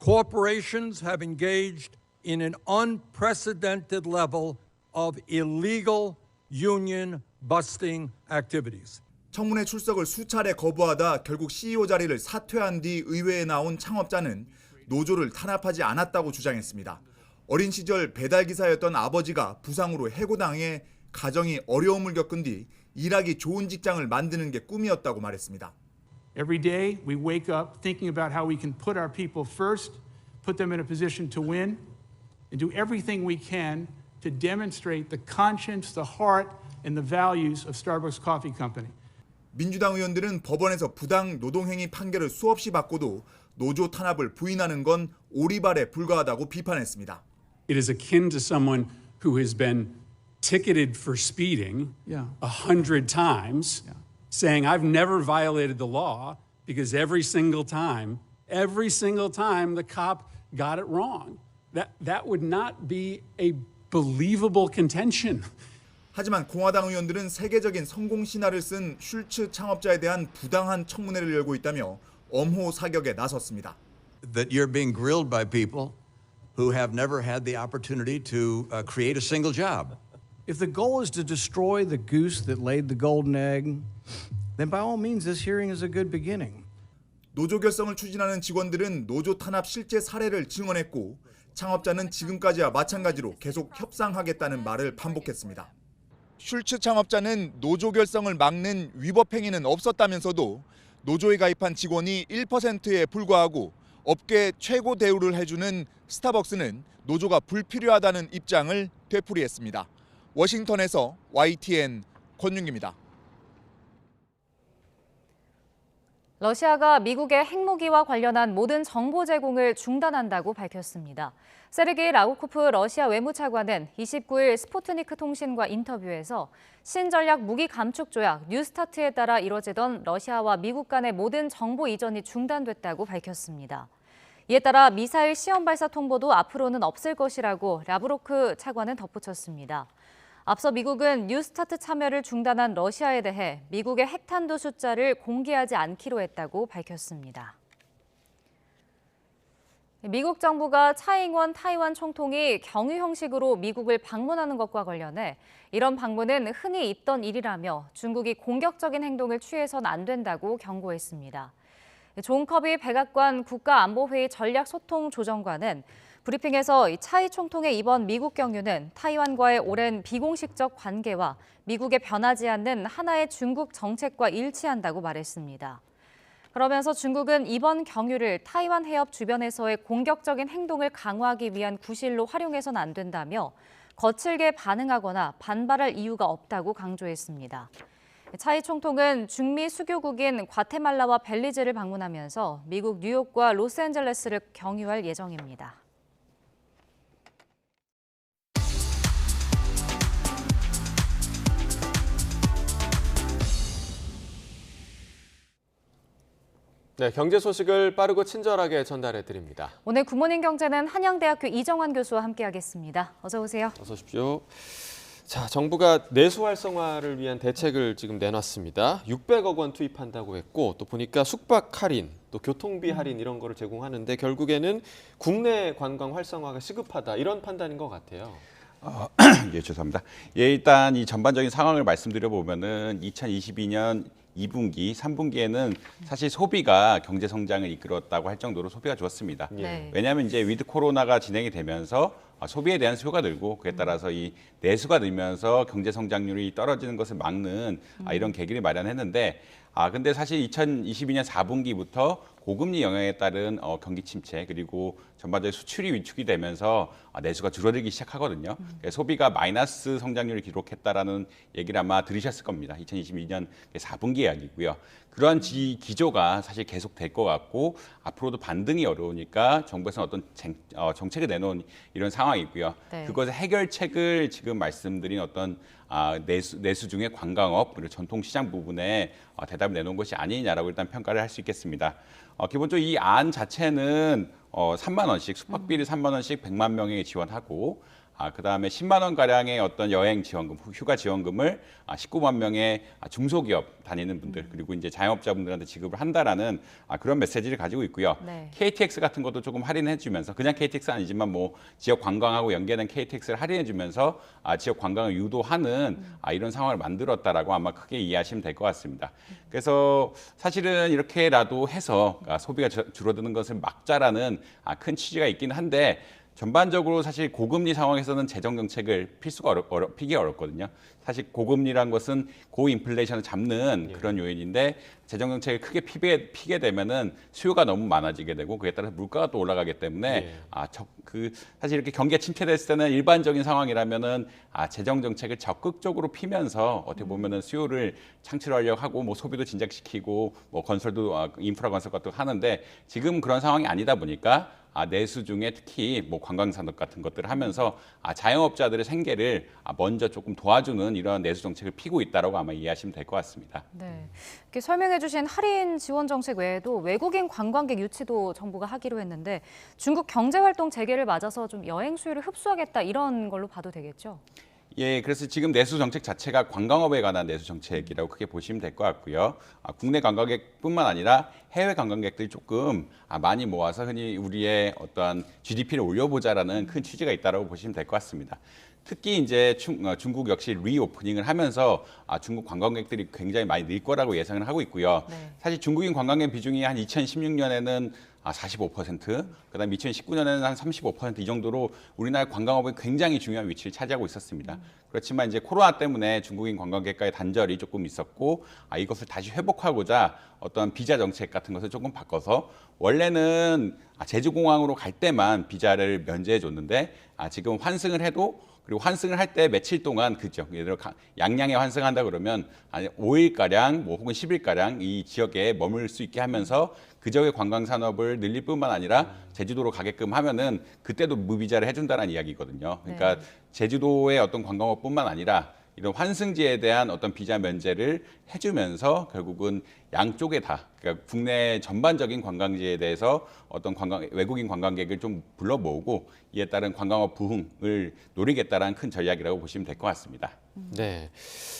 corporations have engaged in an unprecedented level of illegal union busting activities. 청문회 출석을 수차례 거부하다 결국 CEO 자리를 사퇴한 뒤 의회에 나온 창업자는 노조를 탄압하지 않았다고 주장했습니다. 어린 시절 배달기사였던 아버지가 부상으로 해고당해 가정이 어려움을 겪은 뒤 일하기 좋은 직장을 만드는 게 꿈이었다고 말했습니다. Every day we wake up thinking about how we can put our people first, put them in a position to win, and do everything we can to demonstrate the conscience, the heart, and the values of Starbucks Coffee Company. 민주당 의원들은 법원에서 부당 노동행위 판결을 수없이 받고도 노조 탄압을 부인하는 건 오리발에 불과하다고 비판했습니다. It is akin to someone who has been ticketed for speeding 100 times, saying, I've never violated the law because every single time the cop got it wrong. That would not be a believable contention. 하지만 공화당 의원들은 세계적인 성공 신화를 쓴 슐츠 창업자에 대한 부당한 청문회를 열고 있다며 엄호 사격에 나섰습니다. That you're being grilled by people who have never had the opportunity to create a single job. If the goal is to destroy the goose that laid the golden egg, then by all means this hearing is a good beginning. 노조 결성을 추진하는 직원들은 노조 탄압 실제 사례를 증언했고 창업자는 지금까지와 마찬가지로 계속 협상하겠다는 말을 반복했습니다. 슐츠 창업자는 노조 결성을 막는 위법 행위는 없었다면서도 노조에 가입한 직원이 1%에 불과하고 업계 최고 대우를 해주는 스타벅스는 노조가 불필요하다는 입장을 되풀이했습니다. 워싱턴에서 YTN 권윤기입니다. 러시아가 미국의 핵무기와 관련한 모든 정보 제공을 중단한다고 밝혔습니다. 세르게이 라우코프 러시아 외무차관은 29일 스푸트니크 통신과 인터뷰에서 신전략 무기 감축 조약 뉴스타트에 따라 이뤄지던 러시아와 미국 간의 모든 정보 이전이 중단됐다고 밝혔습니다. 이에 따라 미사일 시험 발사 통보도 앞으로는 없을 것이라고 라브로크 차관은 덧붙였습니다. 앞서 미국은 뉴스타트 참여를 중단한 러시아에 대해 미국의 핵탄두 숫자를 공개하지 않기로 했다고 밝혔습니다. 미국 정부가 차잉원 타이완 총통이 경유 형식으로 미국을 방문하는 것과 관련해 이런 방문은 흔히 있던 일이라며 중국이 공격적인 행동을 취해선 안 된다고 경고했습니다. 존 커비 백악관 국가안보회의 전략소통조정관은 브리핑에서 차이 총통의 이번 미국 경유는 타이완과의 오랜 비공식적 관계와 미국의 변하지 않는 하나의 중국 정책과 일치한다고 말했습니다. 그러면서 중국은 이번 경유를 타이완 해협 주변에서의 공격적인 행동을 강화하기 위한 구실로 활용해서는 안 된다며 거칠게 반응하거나 반발할 이유가 없다고 강조했습니다. 차이 총통은 중미 수교국인 과테말라와 벨리즈를 방문하면서 미국 뉴욕과 로스앤젤레스를 경유할 예정입니다. 네, 경제 소식을 빠르고 친절하게 전달해 드립니다. 오늘 굿모닝 경제는 한양대학교 이정환 교수와 함께하겠습니다. 어서 오세요. 어서 오십시오. 자, 정부가 내수 활성화를 위한 대책을 지금 내놨습니다. 600억 원 투입한다고 했고 또 보니까 숙박 할인, 또 교통비 할인 이런 거를 제공하는데 결국에는 국내 관광 활성화가 시급하다 이런 판단인 것 같아요. 예, 죄송합니다. 예, 일단 이 전반적인 상황을 말씀드려 보면은 2022년 2분기, 3분기에는 사실 소비가 경제 성장을 이끌었다고 할 정도로 소비가 좋았습니다. 네. 왜냐하면 이제 위드 코로나가 진행이 되면서 소비에 대한 수요가 늘고 그에 따라서 이 내수가 늘면서 경제 성장률이 떨어지는 것을 막는 이런 계기를 마련했는데 근데 사실 2022년 4분기부터 고금리 영향에 따른 경기 침체 그리고 전반적인 수출이 위축이 되면서 내수가 줄어들기 시작하거든요. 소비가 마이너스 성장률을 기록했다라는 얘기를 아마 들으셨을 겁니다. 2022년 4분기 이야기고요. 그런 기조가 사실 계속될 것 같고 앞으로도 반등이 어려우니까 정부에서는 어떤 정책을 내놓은 이런 상황이고요. 네. 그것의 해결책을 지금 말씀드린 어떤 내수 중에 관광업 그리고 전통시장 부분에 대답을 내놓은 것이 아니냐라고 일단 평가를 할 수 있겠습니다. 기본적으로 이 안 자체는 3만 원씩 숙박비를 3만 원씩 100만 명에게 지원하고 그다음에 10만 원 가량의 어떤 여행 지원금, 휴가 지원금을 19만 명의 중소기업 다니는 분들 그리고 이제 자영업자분들한테 지급을 한다라는 그런 메시지를 가지고 있고요. 네. KTX 같은 것도 조금 할인해주면서 그냥 KTX 아니지만 뭐 지역 관광하고 연계된 KTX를 할인해주면서 지역 관광을 유도하는 이런 상황을 만들었다라고 아마 크게 이해하시면 될 것 같습니다. 그래서 사실은 이렇게라도 해서 소비가 줄어드는 것을 막자라는 큰 취지가 있긴 한데. 전반적으로 사실 고금리 상황에서는 재정 정책을 피기 어렵거든요. 사실 고금리란 것은 고인플레이션을 잡는 그런 요인인데 재정 정책을 크게 피게 되면은 수요가 너무 많아지게 되고 그에 따라서 물가가 또 올라가기 때문에 사실 이렇게 경기가 침체됐을 때는 일반적인 상황이라면은 재정 정책을 적극적으로 피면서 어떻게 보면은 수요를 창출하려고 하고 뭐 소비도 진작시키고 뭐 건설도 인프라 건설 같은 거 하는데 지금 그런 상황이 아니다 보니까 내수 중에 특히 뭐 관광산업 같은 것들을 하면서 자영업자들의 생계를 먼저 조금 도와주는 이런 내수 정책을 피고 있다라고 아마 이해하시면 될 것 같습니다. 네, 이렇게 설명해주신 할인 지원 정책 외에도 외국인 관광객 유치도 정부가 하기로 했는데 중국 경제활동 재개를 맞아서 좀 여행 수요를 흡수하겠다 이런 걸로 봐도 되겠죠? 예, 그래서 지금 내수 정책 자체가 관광업에 관한 내수 정책이라고 크게 보시면 될 것 같고요. 국내 관광객뿐만 아니라 해외 관광객들이 조금 많이 모아서 흔히 우리의 어떠한 GDP를 올려보자라는 큰 취지가 있다고 보시면 될 것 같습니다. 특히 이제 중국 역시 리오프닝을 하면서 중국 관광객들이 굉장히 많이 늘 거라고 예상을 하고 있고요. 네. 사실 중국인 관광객 비중이 한 2016년에는 45%, 그다음 2019년에는 한 35% 이 정도로 우리나라 관광업에 굉장히 중요한 위치를 차지하고 있었습니다. 그렇지만 이제 코로나 때문에 중국인 관광객과의 단절이 조금 있었고 이것을 다시 회복하고자 어떤 비자 정책 같은 것을 조금 바꿔서 원래는 제주공항으로 갈 때만 비자를 면제해 줬는데 지금 환승을 해도 그리고 환승을 할 때 며칠 동안 그죠. 예를 들어 양양에 환승한다 그러면 5일가량 뭐 혹은 10일가량 이 지역에 머물 수 있게 하면서 그 지역의 관광 산업을 늘릴 뿐만 아니라 제주도로 가게끔 하면은 그때도 무비자를 해준다는 이야기거든요. 그러니까 제주도의 어떤 관광업뿐만 아니라 이런 환승지에 대한 어떤 비자 면제를 해주면서 결국은 양쪽에 다 그러니까 국내 전반적인 관광지에 대해서 어떤 외국인 관광객을 좀 불러 모으고 이에 따른 관광업 부흥을 노리겠다라는 큰 전략이라고 보시면 될 것 같습니다. 네.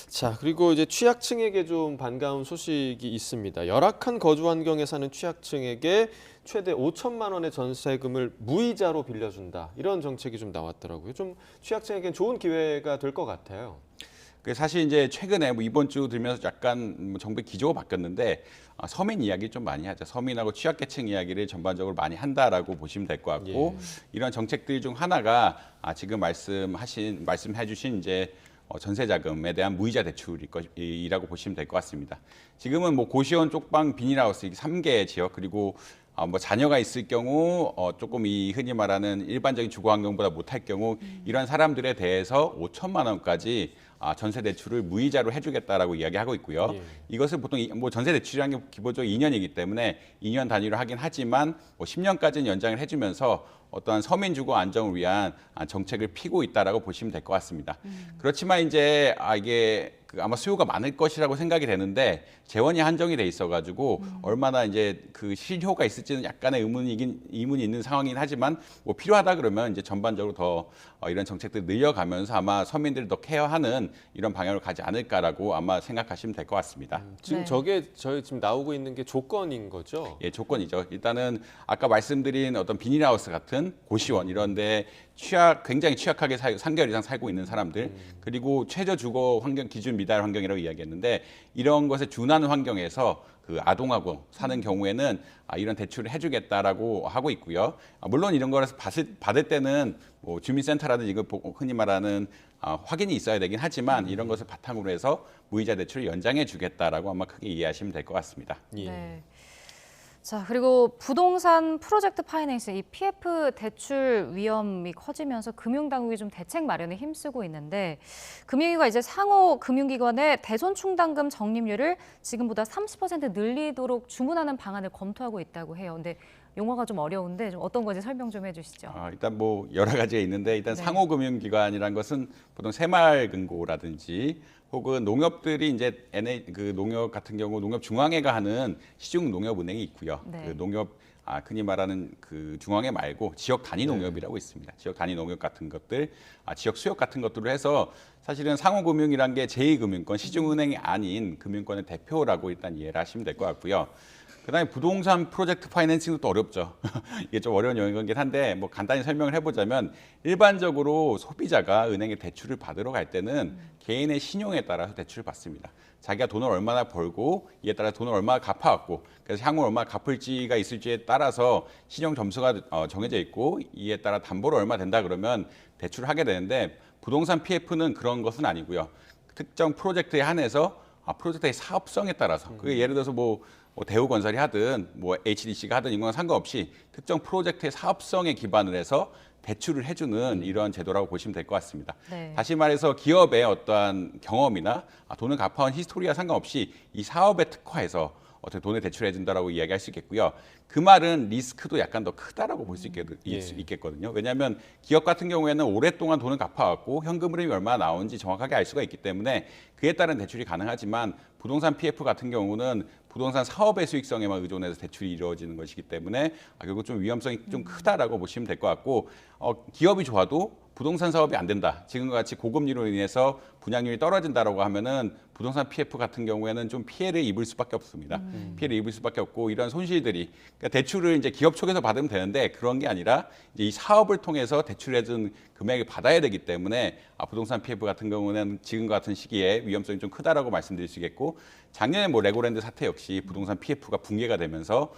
자, 그리고 이제 취약층에게 좀 반가운 소식이 있습니다. 열악한 거주 환경에 사는 취약층에게 최대 5천만 원의 전세금을 무이자로 빌려준다. 이런 정책이 좀 나왔더라고요. 좀 취약층에겐 좋은 기회가 될 것 같아요. 사실 이제 최근에 뭐 이번 주 들면서 약간 정부의 기조가 바뀌었는데 서민 이야기 좀 많이 하죠. 서민하고 취약계층 이야기를 전반적으로 많이 한다라고 보시면 될 것 같고 이런 정책들 중 하나가 지금 말씀해 주신 이제 전세자금에 대한 무이자 대출이라고 보시면 될 것 같습니다. 지금은 뭐 고시원, 쪽방, 비닐하우스 3개 지역 그리고 뭐 자녀가 있을 경우 조금 이 흔히 말하는 일반적인 주거 환경보다 못할 경우 이런 사람들에 대해서 5천만 원까지 전세 대출을 무이자로 해주겠다라고 이야기하고 있고요. 이것을 보통 뭐 전세 대출이라는 게 기본적으로 2년이기 때문에 2년 단위로 하긴 하지만 뭐 10년까지는 연장을 해주면서 어떠한 서민 주거 안정을 위한 정책을 피고 있다라고 보시면 될 것 같습니다. 그렇지만 이제 이게 아마 수요가 많을 것이라고 생각이 되는데 재원이 한정이 돼 있어가지고 얼마나 이제 그 실효가 있을지는 약간의 의문이 있는 상황이긴 하지만 뭐 필요하다 그러면 이제 전반적으로 더 이런 정책들 늘려가면서 아마 서민들을 더 케어하는 이런 방향으로 가지 않을까라고 아마 생각하시면 될 것 같습니다. 지금 저게 저희 지금 나오고 있는 게 조건인 거죠? 예, 조건이죠. 일단은 아까 말씀드린 어떤 비닐하우스 같은 고시원 이런데 굉장히 취약하게 3개월 이상 살고 있는 사람들 그리고 최저 주거 환경 기준 미달 환경이라고 이야기했는데 이런 것에 준하는 환경에서 그 아동하고 사는 경우에는 이런 대출을 해주겠다라고 하고 있고요. 물론 이런 거라서 받을 때는 뭐 주민센터라든지 이거 흔히 말하는 확인이 있어야 되긴 하지만 이런 것을 바탕으로 해서 무이자 대출을 연장해 주겠다라고 아마 크게 이해하시면 될 것 같습니다. 네. 자, 그리고 부동산 프로젝트 파이낸싱, 이 PF 대출 위험이 커지면서 금융당국이 좀 대책 마련에 힘쓰고 있는데 금융위가 이제 상호 금융기관의 대손충당금 적립률을 지금보다 30% 늘리도록 주문하는 방안을 검토하고 있다고 해요. 근데 용어가 좀 어려운데 좀 어떤 건지 설명 좀 해주시죠. 일단 뭐 여러 가지가 있는데 일단 네. 상호금융기관이란 것은 보통 새마을금고라든지 혹은 농협들이 이제 그 농협 같은 경우 농협중앙회가 하는 시중농협은행이 있고요. 네. 그 농협 흔히 말하는 그 중앙회 말고 지역 단위 농협이라고 있습니다. 지역 단위 농협 같은 것들, 지역 수협 같은 것들을 해서 사실은 상호금융이란 게 제2금융권, 시중은행이 아닌 금융권의 대표라고 일단 이해를 하시면 될 것 같고요. 그다음에 부동산 프로젝트 파이낸싱도 또 어렵죠. 이게 좀 어려운 용어이긴 한데 뭐 간단히 설명을 해보자면 일반적으로 소비자가 은행에 대출을 받으러 갈 때는 개인의 신용에 따라서 대출을 받습니다. 자기가 돈을 얼마나 벌고 이에 따라 돈을 얼마나 갚아왔고 그래서 향후 얼마나 갚을지가 있을지에 따라서 신용 점수가 정해져 있고 이에 따라 담보를 얼마 된다 그러면 대출을 하게 되는데 부동산 PF는 그런 것은 아니고요. 특정 프로젝트에 한해서 프로젝트의 사업성에 따라서 그게 예를 들어서 뭐 대우건설이 하든 뭐 HDC가 하든 이건 상관없이 특정 프로젝트의 사업성에 기반을 해서 대출을 해주는 이런 제도라고 보시면 될 것 같습니다. 네. 다시 말해서 기업의 어떠한 경험이나 돈을 갚아온 히스토리와 상관없이 이 사업에 특화해서 어떻게 돈을 대출해 준다라고 이야기할 수 있겠고요. 그 말은 리스크도 약간 더 크다라고 볼 수 있겠거든요. 왜냐하면 기업 같은 경우에는 오랫동안 돈을 갚아왔고 현금 흐름이 얼마나 나오는지 정확하게 알 수가 있기 때문에 그에 따른 대출이 가능하지만 부동산 PF 같은 경우는 부동산 사업의 수익성에만 의존해서 대출이 이루어지는 것이기 때문에 결국 좀 위험성이 좀 크다라고 보시면 될 것 같고 기업이 좋아도 부동산 사업이 안 된다. 지금과 같이 고금리로 인해서 분양률이 떨어진다라고 하면은 부동산 PF 같은 경우에는 좀 피해를 입을 수밖에 없습니다. 피해를 입을 수밖에 없고 이런 손실들이 그러니까 대출을 이제 기업 쪽에서 받으면 되는데 그런 게 아니라 이제 이 사업을 통해서 대출해준 금액을 받아야 되기 때문에 부동산 PF 같은 경우는 지금과 같은 시기에 위험성이 좀 크다라고 말씀드릴 수 있겠고 작년에 뭐 레고랜드 사태 역시 부동산 PF가 붕괴가 되면서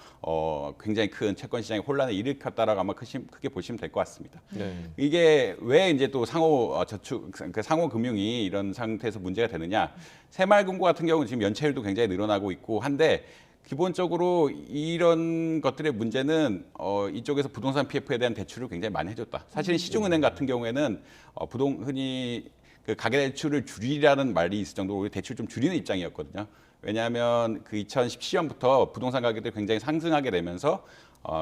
굉장히 큰 채권 시장에 혼란을 일으켰다라고 아마 크게 보시면 될 것 같습니다. 네. 이게 왜 이제 또 상호 저축 그 상호 금융이 이런 상태에서 문제가 되느냐? 새마을금고 같은 경우는 지금 연체율도 굉장히 늘어나고 있고 한데 기본적으로 이런 것들의 문제는 이쪽에서 부동산 PF에 대한 대출을 굉장히 많이 해줬다. 사실은 시중은행 같은 경우에는 흔히 그 가계대출을 줄이라는 말이 있을 정도로 우리 대출 좀 줄이는 입장이었거든요. 왜냐하면 그 2017년부터 부동산 가격들이 굉장히 상승하게 되면서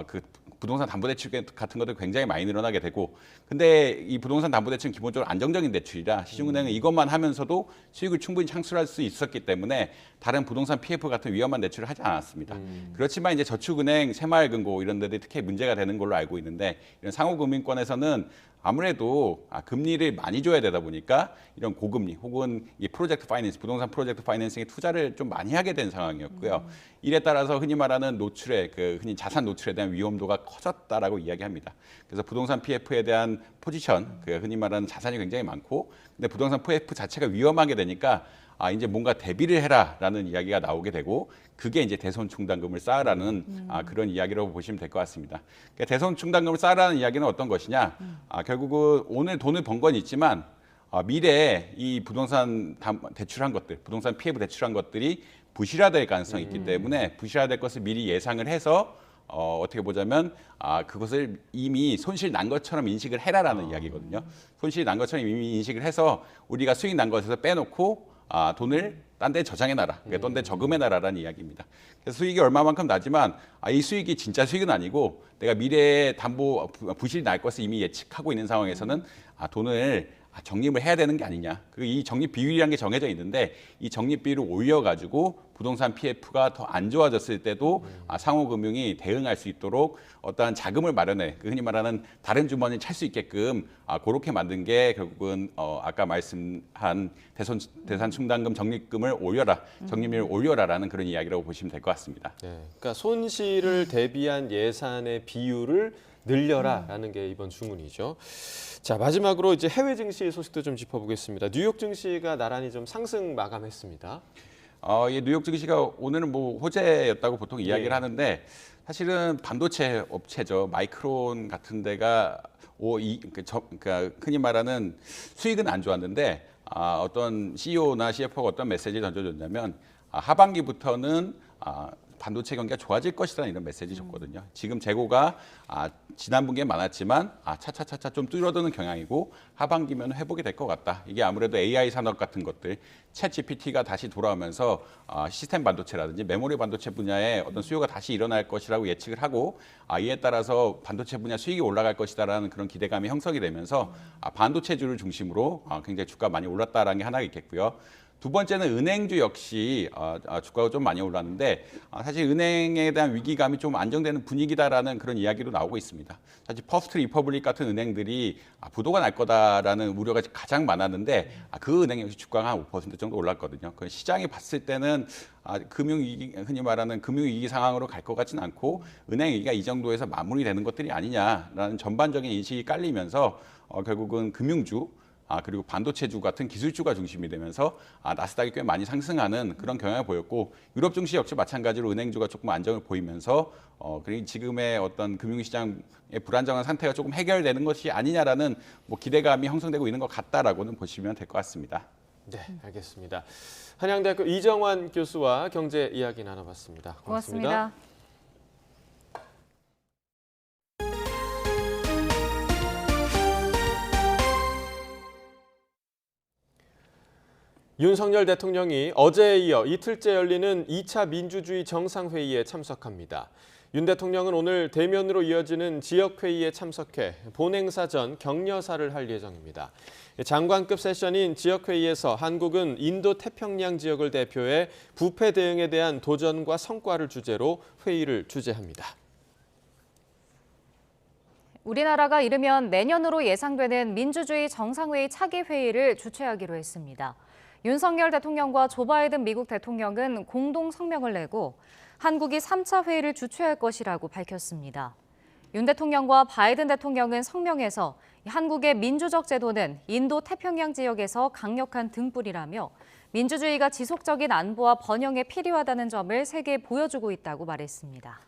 그 부동산 담보대출 같은 것도 굉장히 많이 늘어나게 되고 근데 이 부동산 담보대출은 기본적으로 안정적인 대출이라 시중은행은 이것만 하면서도 수익을 충분히 창출할 수 있었기 때문에 다른 부동산 PF 같은 위험한 대출을 하지 않았습니다. 그렇지만 이제 저축은행, 새마을금고 이런 데들이 특히 문제가 되는 걸로 알고 있는데 이런 상호금융권에서는 아무래도 금리를 많이 줘야 되다 보니까 이런 고금리 혹은 이 프로젝트 파이낸싱, 부동산 프로젝트 파이낸싱에 투자를 좀 많이 하게 된 상황이었고요. 이에 따라서 흔히 말하는 노출의 흔히 자산 노출에 대한 위험도가 커졌다라고 이야기합니다. 그래서 부동산 PF에 대한 포지션, 흔히 말하는 자산이 굉장히 많고, 근데 부동산 PF 자체가 위험하게 되니까 이제 뭔가 대비를 해라라는 이야기가 나오게 되고 그게 이제 대손충당금을 쌓으라는 그런 이야기라고 보시면 될 것 같습니다. 그러니까 대손충당금을 쌓으라는 이야기는 어떤 것이냐? 결국은 오늘 돈을 번 건 있지만 미래에 이 부동산 대출한 것들, 부동산 PF 대출한 것들이 부실화될 가능성이 있기 때문에 부실화될 것을 미리 예상을 해서 어떻게 보자면 그것을 이미 손실 난 것처럼 인식을 해라라는 이야기거든요. 손실이 난 것처럼 이미 인식을 해서 우리가 수익 난 것에서 빼놓고 돈을 딴 데 저장해놔라. 그러니까 딴 데 저금해놔라라는 이야기입니다. 그래서 수익이 얼마만큼 나지만 이 수익이 진짜 수익은 아니고 내가 미래에 담보 부실이 날 것을 이미 예측하고 있는 상황에서는 돈을 적립을 해야 되는 게 아니냐. 이 적립 비율이라는 게 정해져 있는데 이 적립 비율을 올려가지고 부동산 PF가 더 안 좋아졌을 때도 상호금융이 대응할 수 있도록 어떠한 자금을 마련해 흔히 말하는 다른 주머니를 찰 수 있게끔 그렇게 만든 게 결국은 아까 말씀한 대산충당금 적립금을 올려라, 적립률을 올려라라는 그런 이야기라고 보시면 될 것 같습니다. 네, 그러니까 손실을 대비한 예산의 비율을 늘려라라는 게 이번 주문이죠. 자, 마지막으로 이제 해외 증시 소식도 좀 짚어보겠습니다. 뉴욕 증시가 나란히 좀 상승 마감했습니다. 이 뉴욕 증시가 오늘은 뭐 호재였다고 보통 이야기를 하는데 사실은 반도체 업체죠. 마이크론 같은 데가 그러니까 흔히 말하는 수익은 안 좋았는데 어떤 CEO나 CFO가 어떤 메시지를 던져줬냐면 하반기부터는 반도체 경기가 좋아질 것이라는 이런 메시지 줬거든요. 지금 재고가 지난 분기에 많았지만 차차차차 좀 줄어드는 경향이고 하반기면 회복이 될 것 같다. 이게 아무래도 AI 산업 같은 것들, 챗 GPT가 다시 돌아오면서 시스템 반도체라든지 메모리 반도체 분야에 어떤 수요가 다시 일어날 것이라고 예측을 하고 이에 따라서 반도체 분야 수익이 올라갈 것이다라는 그런 기대감이 형성이 되면서 반도체주를 중심으로 굉장히 주가 많이 올랐다라는 게 하나 있겠고요. 두 번째는 은행주 역시 주가가 좀 많이 올랐는데 사실 은행에 대한 위기감이 좀 안정되는 분위기다라는 그런 이야기도 나오고 있습니다. 사실 퍼스트 리퍼블릭 같은 은행들이 부도가 날 거다라는 우려가 가장 많았는데 그 은행 역시 주가가 한 5% 정도 올랐거든요. 그 시장이 봤을 때는 금융위기, 흔히 말하는 금융위기 상황으로 갈 것 같지는 않고 은행 위기가 이 정도에서 마무리되는 것들이 아니냐라는 전반적인 인식이 깔리면서 결국은 금융주 그리고 반도체주 같은 기술주가 중심이 되면서 나스닥이 꽤 많이 상승하는 그런 경향을 보였고 유럽 증시 역시 마찬가지로 은행주가 조금 안정을 보이면서 그리고 지금의 어떤 금융시장의 불안정한 상태가 조금 해결되는 것이 아니냐라는 기대감이 형성되고 있는 것 같다라고는 보시면 될 것 같습니다. 네, 알겠습니다. 한양대학교 이정환 교수와 경제 이야기 나눠봤습니다. 고맙습니다. 윤석열 대통령이 어제에 이어 이틀째 열리는 2차 민주주의 정상회의에 참석합니다. 윤 대통령은 오늘 대면으로 이어지는 지역회의에 참석해 본행사 전 격려사를 할 예정입니다. 장관급 세션인 지역회의에서 한국은 인도태평양 지역을 대표해 부패 대응에 대한 도전과 성과를 주제로 회의를 주재합니다. 우리나라가 이르면 내년으로 예상되는 민주주의 정상회의 차기 회의를 주최하기로 했습니다. 윤석열 대통령과 조 바이든 미국 대통령은 공동 성명을 내고 한국이 3차 회의를 주최할 것이라고 밝혔습니다. 윤 대통령과 바이든 대통령은 성명에서 한국의 민주적 제도는 인도 태평양 지역에서 강력한 등불이라며 민주주의가 지속적인 안보와 번영에 필요하다는 점을 세계에 보여주고 있다고 말했습니다.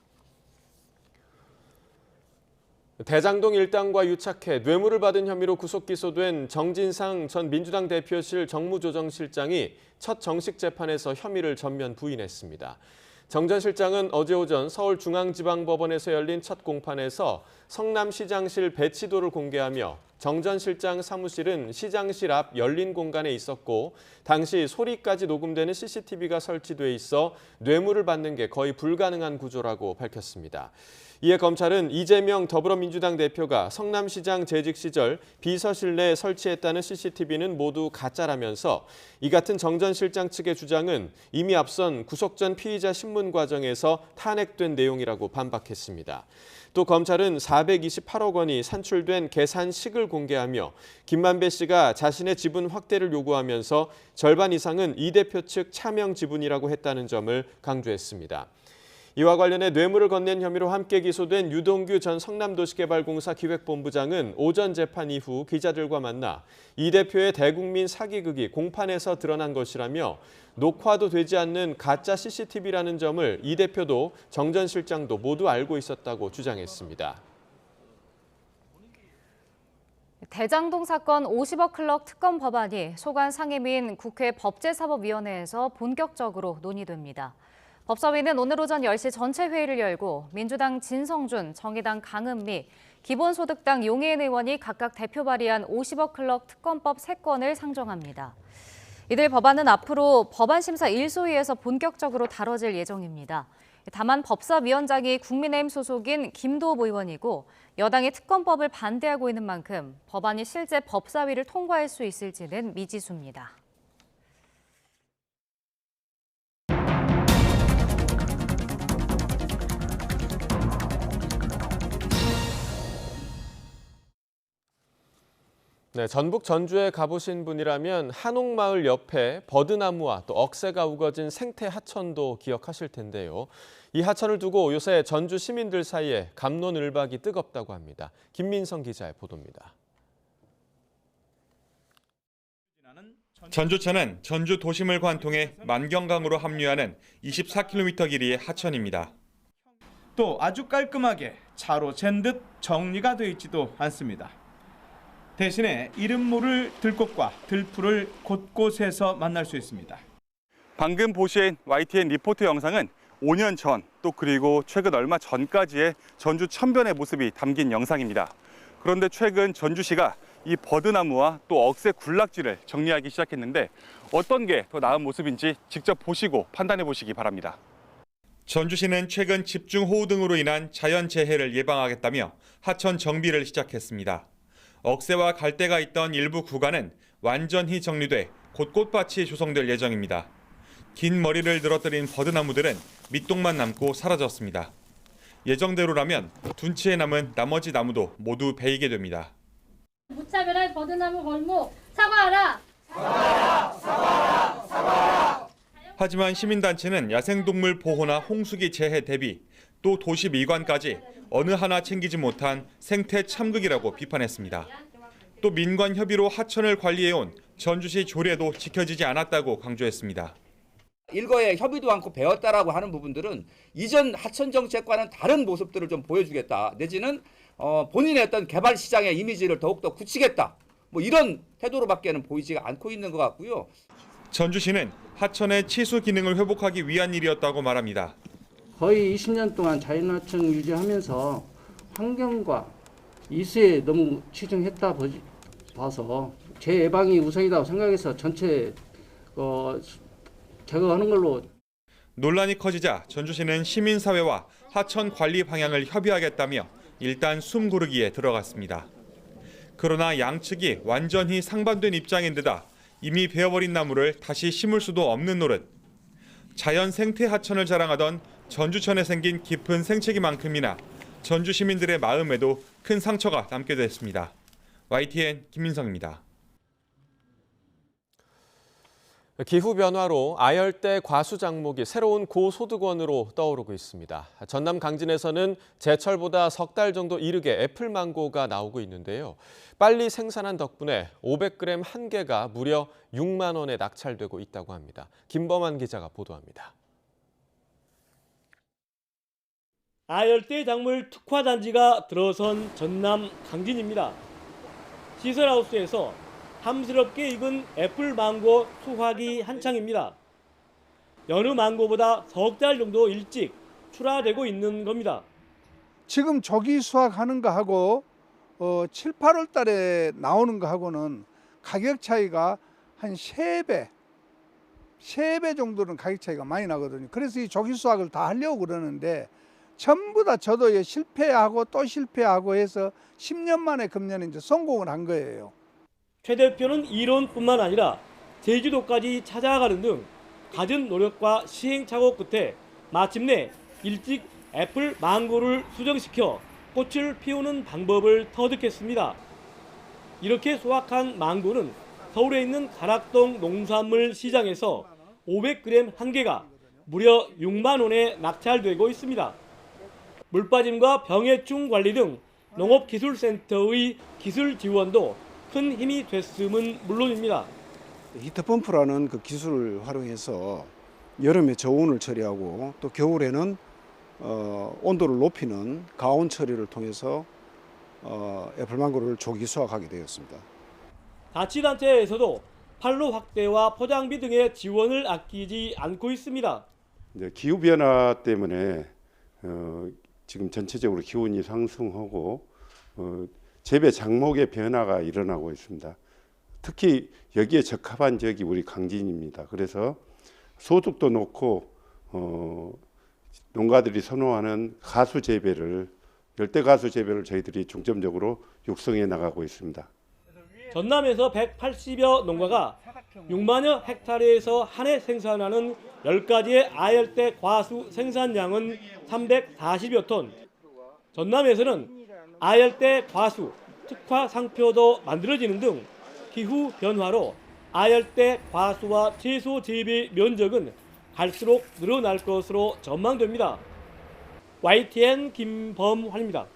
대장동 일당과 유착해 뇌물을 받은 혐의로 구속 기소된 정진상 전 민주당 대표실 정무조정실장이 첫 정식 재판에서 혐의를 전면 부인했습니다. 정 전 실장은 어제 오전 서울중앙지방법원에서 열린 첫 공판에서 성남시장실 배치도를 공개하며 정 전 실장 사무실은 시장실 앞 열린 공간에 있었고 당시 소리까지 녹음되는 CCTV가 설치돼 있어 뇌물을 받는 게 거의 불가능한 구조라고 밝혔습니다. 이에 검찰은 이재명 더불어민주당 대표가 성남시장 재직 시절 비서실 내에 설치했다는 CCTV는 모두 가짜라면서 이 같은 정 전 실장 측의 주장은 이미 앞선 구속 전 피의자 신문 과정에서 탄핵된 내용이라고 반박했습니다. 또 검찰은 428억 원이 산출된 계산식을 공개하며 김만배 씨가 자신의 지분 확대를 요구하면서 절반 이상은 이 대표 측 차명 지분이라고 했다는 점을 강조했습니다. 이와 관련해 뇌물을 건넨 혐의로 함께 기소된 유동규 전 성남도시개발공사 기획본부장은 오전 재판 이후 기자들과 만나 이 대표의 대국민 사기극이 공판에서 드러난 것이라며 녹화도 되지 않는 가짜 CCTV라는 점을 이 대표도 정 전 실장도 모두 알고 있었다고 주장했습니다. 대장동 사건 50억 클럽 특검 법안이 소관 상임위인 국회 법제사법위원회에서 본격적으로 논의됩니다. 법사위는 오늘 오전 10시 전체 회의를 열고 민주당 진성준, 정의당 강은미, 기본소득당 용해인 의원이 각각 대표 발의한 50억 클럽 특검법 3건을 상정합니다. 이들 법안은 앞으로 법안심사 1소위에서 본격적으로 다뤄질 예정입니다. 다만 법사위원장이 국민의힘 소속인 김도읍 의원이고 여당이 특검법을 반대하고 있는 만큼 법안이 실제 법사위를 통과할 수 있을지는 미지수입니다. 네, 전북 전주에 가보신 분이라면 한옥마을 옆에 버드나무와 또 억새가 우거진 생태 하천도 기억하실 텐데요. 이 하천을 두고 요새 전주 시민들 사이에 갑론을박이 뜨겁다고 합니다. 김민성 기자의 보도입니다. 전주천은 전주 도심을 관통해 만경강으로 합류하는 24km 길이의 하천입니다. 또 아주 깔끔하게 차로 잰 듯 정리가 되어 있지도 않습니다. 대신에 이름 모를 들꽃과 들풀을 곳곳에서 만날 수 있습니다. 방금 보신 YTN 리포트 영상은 5년 전 또 그리고 최근 얼마 전까지의 전주 천변의 모습이 담긴 영상입니다. 그런데 최근 전주시가 이 버드나무와 또 억새 군락지를 정리하기 시작했는데 어떤 게 더 나은 모습인지 직접 보시고 판단해 보시기 바랍니다. 전주시는 최근 집중호우 등으로 인한 자연재해를 예방하겠다며 하천 정비를 시작했습니다. 억새와 갈대가 있던 일부 구간은 완전히 정리돼 곳곳밭이 조성될 예정입니다. 긴 머리를 늘어뜨린 버드나무들은 밑동만 남고 사라졌습니다. 예정대로라면 둔치에 남은 나머지 나무도 모두 베이게 됩니다. 무차별한 버드나무 골목 사과하라! 사과하라! 사과하라! 사과하라! 하지만 시민단체는 야생동물 보호나 홍수기 재해 대비 또 도시 미관까지 어느 하나 챙기지 못한 생태 참극이라고 비판했습니다. 또 민관 협의로 하천을 관리해온 전주시 조례도 지켜지지 않았다고 강조했습니다. 일거에 협의도 않고 배웠다라고 하는 부분들은 이전 하천 정책과는 다른 모습들을 좀 보여주겠다. 내지는 본인의 어떤 개발 시장의 이미지를 더욱더 굳히겠다. 뭐 이런 태도로밖에는 보이지가 않고 있는 것 같고요. 전주시는 하천의 치수 기능을 회복하기 위한 일이었다고 말합니다. 거의 20년 동안 자연하천 유지하면서 환경과 이수에 너무 치중했다 봐서 재예방이 우선이라고 생각해서 전체 제거하는 걸로. 논란이 커지자 전주시는 시민사회와 하천 관리 방향을 협의하겠다며 일단 숨 고르기에 들어갔습니다. 그러나 양측이 완전히 상반된 입장인 데다 이미 베어버린 나무를 다시 심을 수도 없는 노릇. 자연 생태 하천을 자랑하던 전주천에 생긴 깊은 생채기만큼이나 전주 시민들의 마음에도 큰 상처가 남게 됐습니다. YTN 김민성입니다. 기후변화로 아열대 과수작목이 새로운 고소득원으로 떠오르고 있습니다. 전남 강진에서는 제철보다 석 달 정도 이르게 애플망고가 나오고 있는데요. 빨리 생산한 덕분에 500g 한 개가 무려 6만 원에 낙찰되고 있다고 합니다. 김범환 기자가 보도합니다. 아열대 작물 특화단지가 들어선 전남 강진입니다. 시설하우스에서 탐스럽게 익은 애플망고 수확이 한창입니다. 여느 망고보다 석 달 정도 일찍 출하되고 있는 겁니다. 지금 조기 수확하는 거하고 7, 8월 달에 나오는 거하고는 가격 차이가 한 3배 정도는 가격 차이가 많이 나거든요. 그래서 이 조기 수확을 다 하려고 그러는데 전부 다 저도 실패하고 또 실패하고 해서 10년 만에 금년에 이제 성공을 한 거예요. 최 대표는 이론뿐만 아니라 제주도까지 찾아가는 등 갖은 노력과 시행착오 끝에 마침내 일찍 애플 망고를 수정시켜 꽃을 피우는 방법을 터득했습니다. 이렇게 수확한 망고는 서울에 있는 가락동 농산물 시장에서 500g 한 개가 무려 6만 원에 낙찰되고 있습니다. 물빠짐과 병해충 관리 등 농업기술센터의 기술 지원도 큰 힘이 됐음은 물론입니다. 히트펌프라는 그 기술을 활용해서 여름에 저온을 처리하고 또 겨울에는 온도를 높이는 가온 처리를 통해서 애플망고를 조기 수확하게 되었습니다. 자치단체에서도 판로 확대와 포장비 등의 지원을 아끼지 않고 있습니다. 기후 변화 때문에 지금 전체적으로 기온이 상승하고 재배 작목의 변화가 일어나고 있습니다. 특히 여기에 적합한 지역이 우리 강진입니다. 그래서 소득도 높고 농가들이 선호하는 가수 재배를 열대 가수 재배를 저희들이 중점적으로 육성해 나가고 있습니다. 전남에서 180여 농가가 6만여 헥타르에서 한 해 생산하는 10가지의 아열대 과수 생산량은 340여 톤. 전남에서는 아열대 과수 특화 상표도 만들어지는 등 기후 변화로 아열대 과수와 채소 재배 면적은 갈수록 늘어날 것으로 전망됩니다. YTN 김범환입니다.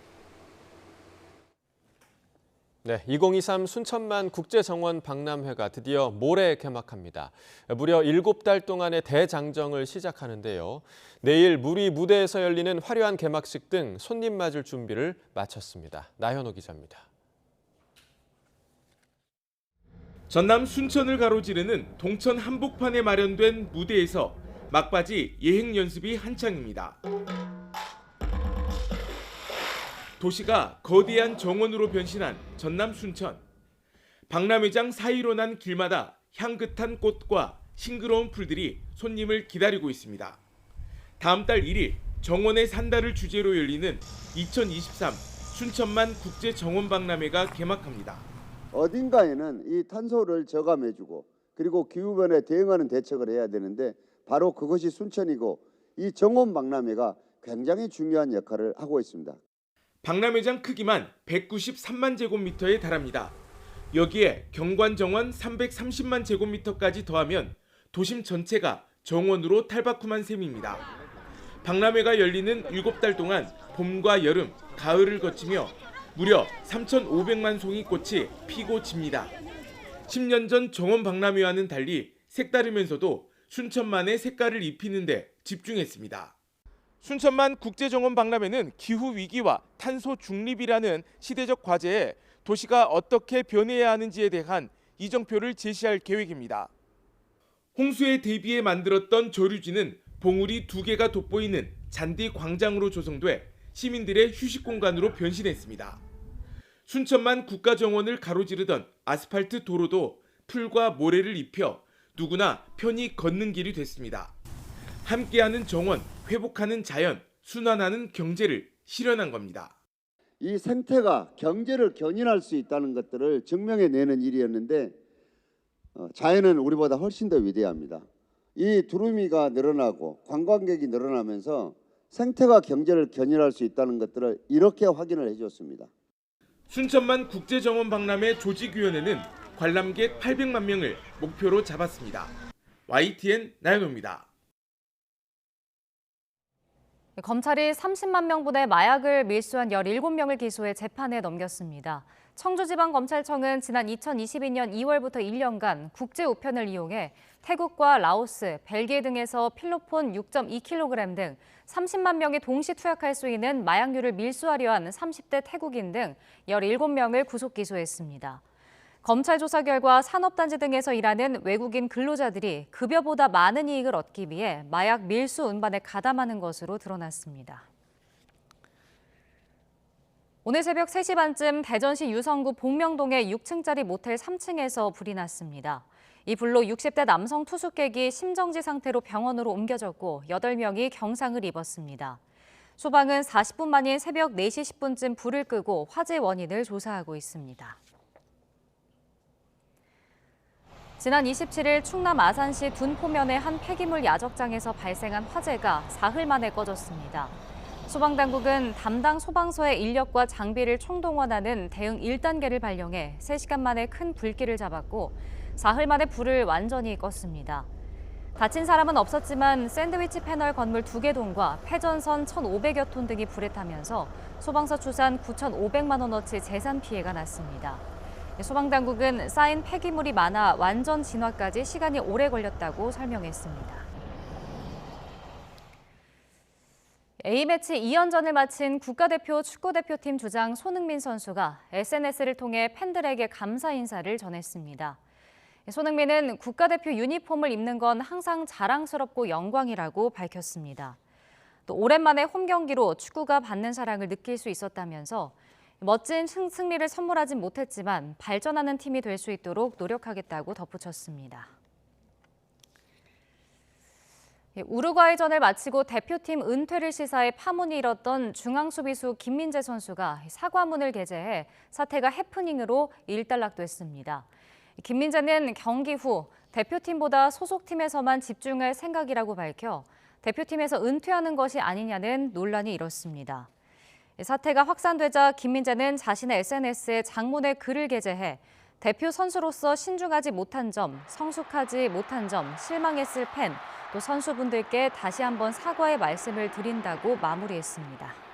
네, 2023 순천만 국제정원 박람회가 드디어 모레 개막합니다. 무려 7달 동안의 대장정을 시작하는데요. 내일 무리 무대에서 열리는 화려한 개막식 등 손님 맞을 준비를 마쳤습니다. 나현호 기자입니다. 전남 순천을 가로지르는 동천 한복판에 마련된 무대에서 막바지 예행 연습이 한창입니다. 도시가 거대한 정원으로 변신한 전남 순천. 박람회장 사이로 난 길마다 향긋한 꽃과 싱그러운 풀들이 손님을 기다리고 있습니다. 다음 달 1일 정원의 산다를 주제로 열리는 2023 순천만 국제정원박람회가 개막합니다. 어딘가에는 이 탄소를 저감해주고 그리고 기후변화에 대응하는 대책을 해야 되는데 바로 그것이 순천이고 이 정원박람회가 굉장히 중요한 역할을 하고 있습니다. 박람회장 크기만 193만 제곱미터에 달합니다. 여기에 경관정원 330만 제곱미터까지 더하면 도심 전체가 정원으로 탈바꿈한 셈입니다. 박람회가 열리는 7달 동안 봄과 여름, 가을을 거치며 무려 3,500만 송이 꽃이 피고 집니다. 10년 전 정원 박람회와는 달리 색다르면서도 순천만의 색깔을 입히는 데 집중했습니다. 순천만 국제정원 박람회는 기후 위기와 탄소 중립이라는 시대적 과제에 도시가 어떻게 변해야 하는지에 대한 이정표를 제시할 계획입니다. 홍수에 대비해 만들었던 저류지는 봉우리 2개가 돋보이는 잔디 광장으로 조성돼 시민들의 휴식 공간으로 변신했습니다. 순천만 국가정원을 가로지르던 아스팔트 도로도 풀과 모래를 입혀 누구나 편히 걷는 길이 됐습니다. 함께하는 정원, 회복하는 자연, 순환하는 경제를 실현한 겁니다. 이 생태가 경제를 견인할 수 있다는 것들을 증명해내는 일이었는데 자연은 우리보다 훨씬 더 위대합니다. 이 두루미가 늘어나고 관광객이 늘어나면서 생태가 경제를 견인할 수 있다는 것들을 이렇게 확인을 해줬습니다. 순천만 국제정원 박람회 조직위원회는 관람객 800만 명을 목표로 잡았습니다. YTN 나연호입니다. 검찰이 30만 명분의 마약을 밀수한 17명을 기소해 재판에 넘겼습니다. 청주지방검찰청은 지난 2022년 2월부터 1년간 국제 우편을 이용해 태국과 라오스, 벨기에 등에서 필로폰 6.2kg 등 30만 명이 동시 투약할 수 있는 마약류를 밀수하려 한 30대 태국인 등 17명을 구속 기소했습니다. 검찰 조사 결과 산업단지 등에서 일하는 외국인 근로자들이 급여보다 많은 이익을 얻기 위해 마약 밀수 운반에 가담하는 것으로 드러났습니다. 오늘 새벽 3시 반쯤 대전시 유성구 복명동의 6층짜리 모텔 3층에서 불이 났습니다. 이 불로 60대 남성 투숙객이 심정지 상태로 병원으로 옮겨졌고 8명이 경상을 입었습니다. 소방은 40분 만인 새벽 4시 10분쯤 불을 끄고 화재 원인을 조사하고 있습니다. 지난 27일 충남 아산시 둔포면의 한 폐기물 야적장에서 발생한 화재가 사흘 만에 꺼졌습니다. 소방당국은 담당 소방서의 인력과 장비를 총동원하는 대응 1단계를 발령해 3시간 만에 큰 불길을 잡았고 사흘 만에 불을 완전히 껐습니다. 다친 사람은 없었지만 샌드위치 패널 건물 2개 동과 폐전선 1,500여 톤 등이 불에 타면서 소방서 추산 9,500만 원어치 재산 피해가 났습니다. 소방당국은 쌓인 폐기물이 많아 완전 진화까지 시간이 오래 걸렸다고 설명했습니다. A매치 2연전을 마친 국가대표 축구대표팀 주장 손흥민 선수가 SNS를 통해 팬들에게 감사 인사를 전했습니다. 손흥민은 국가대표 유니폼을 입는 건 항상 자랑스럽고 영광이라고 밝혔습니다. 또 오랜만에 홈 경기로 축구가 받는 사랑을 느낄 수 있었다면서 멋진 승리를 선물하진 못했지만 발전하는 팀이 될 수 있도록 노력하겠다고 덧붙였습니다. 우루과이전을 마치고 대표팀 은퇴를 시사해 파문이 일었던 중앙수비수 김민재 선수가 사과문을 게재해 사태가 해프닝으로 일단락됐습니다. 김민재는 경기 후 대표팀보다 소속팀에서만 집중할 생각이라고 밝혀 대표팀에서 은퇴하는 것이 아니냐는 논란이 일었습니다. 사태가 확산되자 김민재는 자신의 SNS에 장문의 글을 게재해 대표 선수로서 신중하지 못한 점, 성숙하지 못한 점, 실망했을 팬, 또 선수분들께 다시 한번 사과의 말씀을 드린다고 마무리했습니다.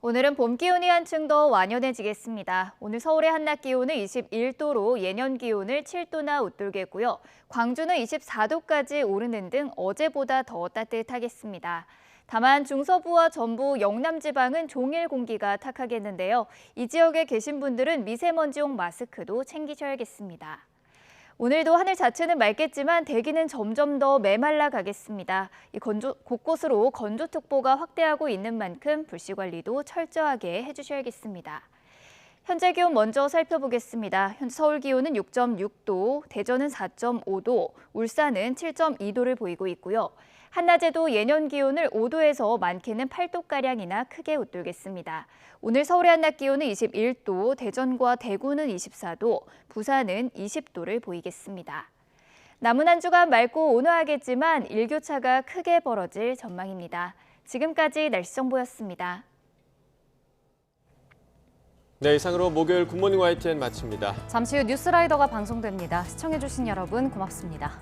오늘은 봄 기온이 한층 더 완연해지겠습니다. 오늘 서울의 한낮 기온은 21도로 예년 기온을 7도나 웃돌겠고요. 광주는 24도까지 오르는 등 어제보다 더 따뜻하겠습니다. 다만 중서부와 전부, 영남 지방은 종일 공기가 탁하겠는데요. 이 지역에 계신 분들은 미세먼지용 마스크도 챙기셔야겠습니다. 오늘도 하늘 자체는 맑겠지만 대기는 점점 더 메말라 가겠습니다. 곳곳으로 건조특보가 확대하고 있는 만큼 불씨 관리도 철저하게 해주셔야겠습니다. 현재 기온 먼저 살펴보겠습니다. 현재 서울 기온은 6.6도, 대전은 4.5도, 울산은 7.2도를 보이고 있고요. 한낮에도 예년 기온을 5도에서 많게는 8도가량이나 크게 웃돌겠습니다. 오늘 서울의 한낮 기온은 21도, 대전과 대구는 24도, 부산은 20도를 보이겠습니다. 남은 한 주간 맑고 온화하겠지만 일교차가 크게 벌어질 전망입니다. 지금까지 날씨 정보였습니다. 네, 이상으로 목요일 굿모닝 YTN 마칩니다. 잠시 후 뉴스라이더가 방송됩니다. 시청해주신 여러분 고맙습니다.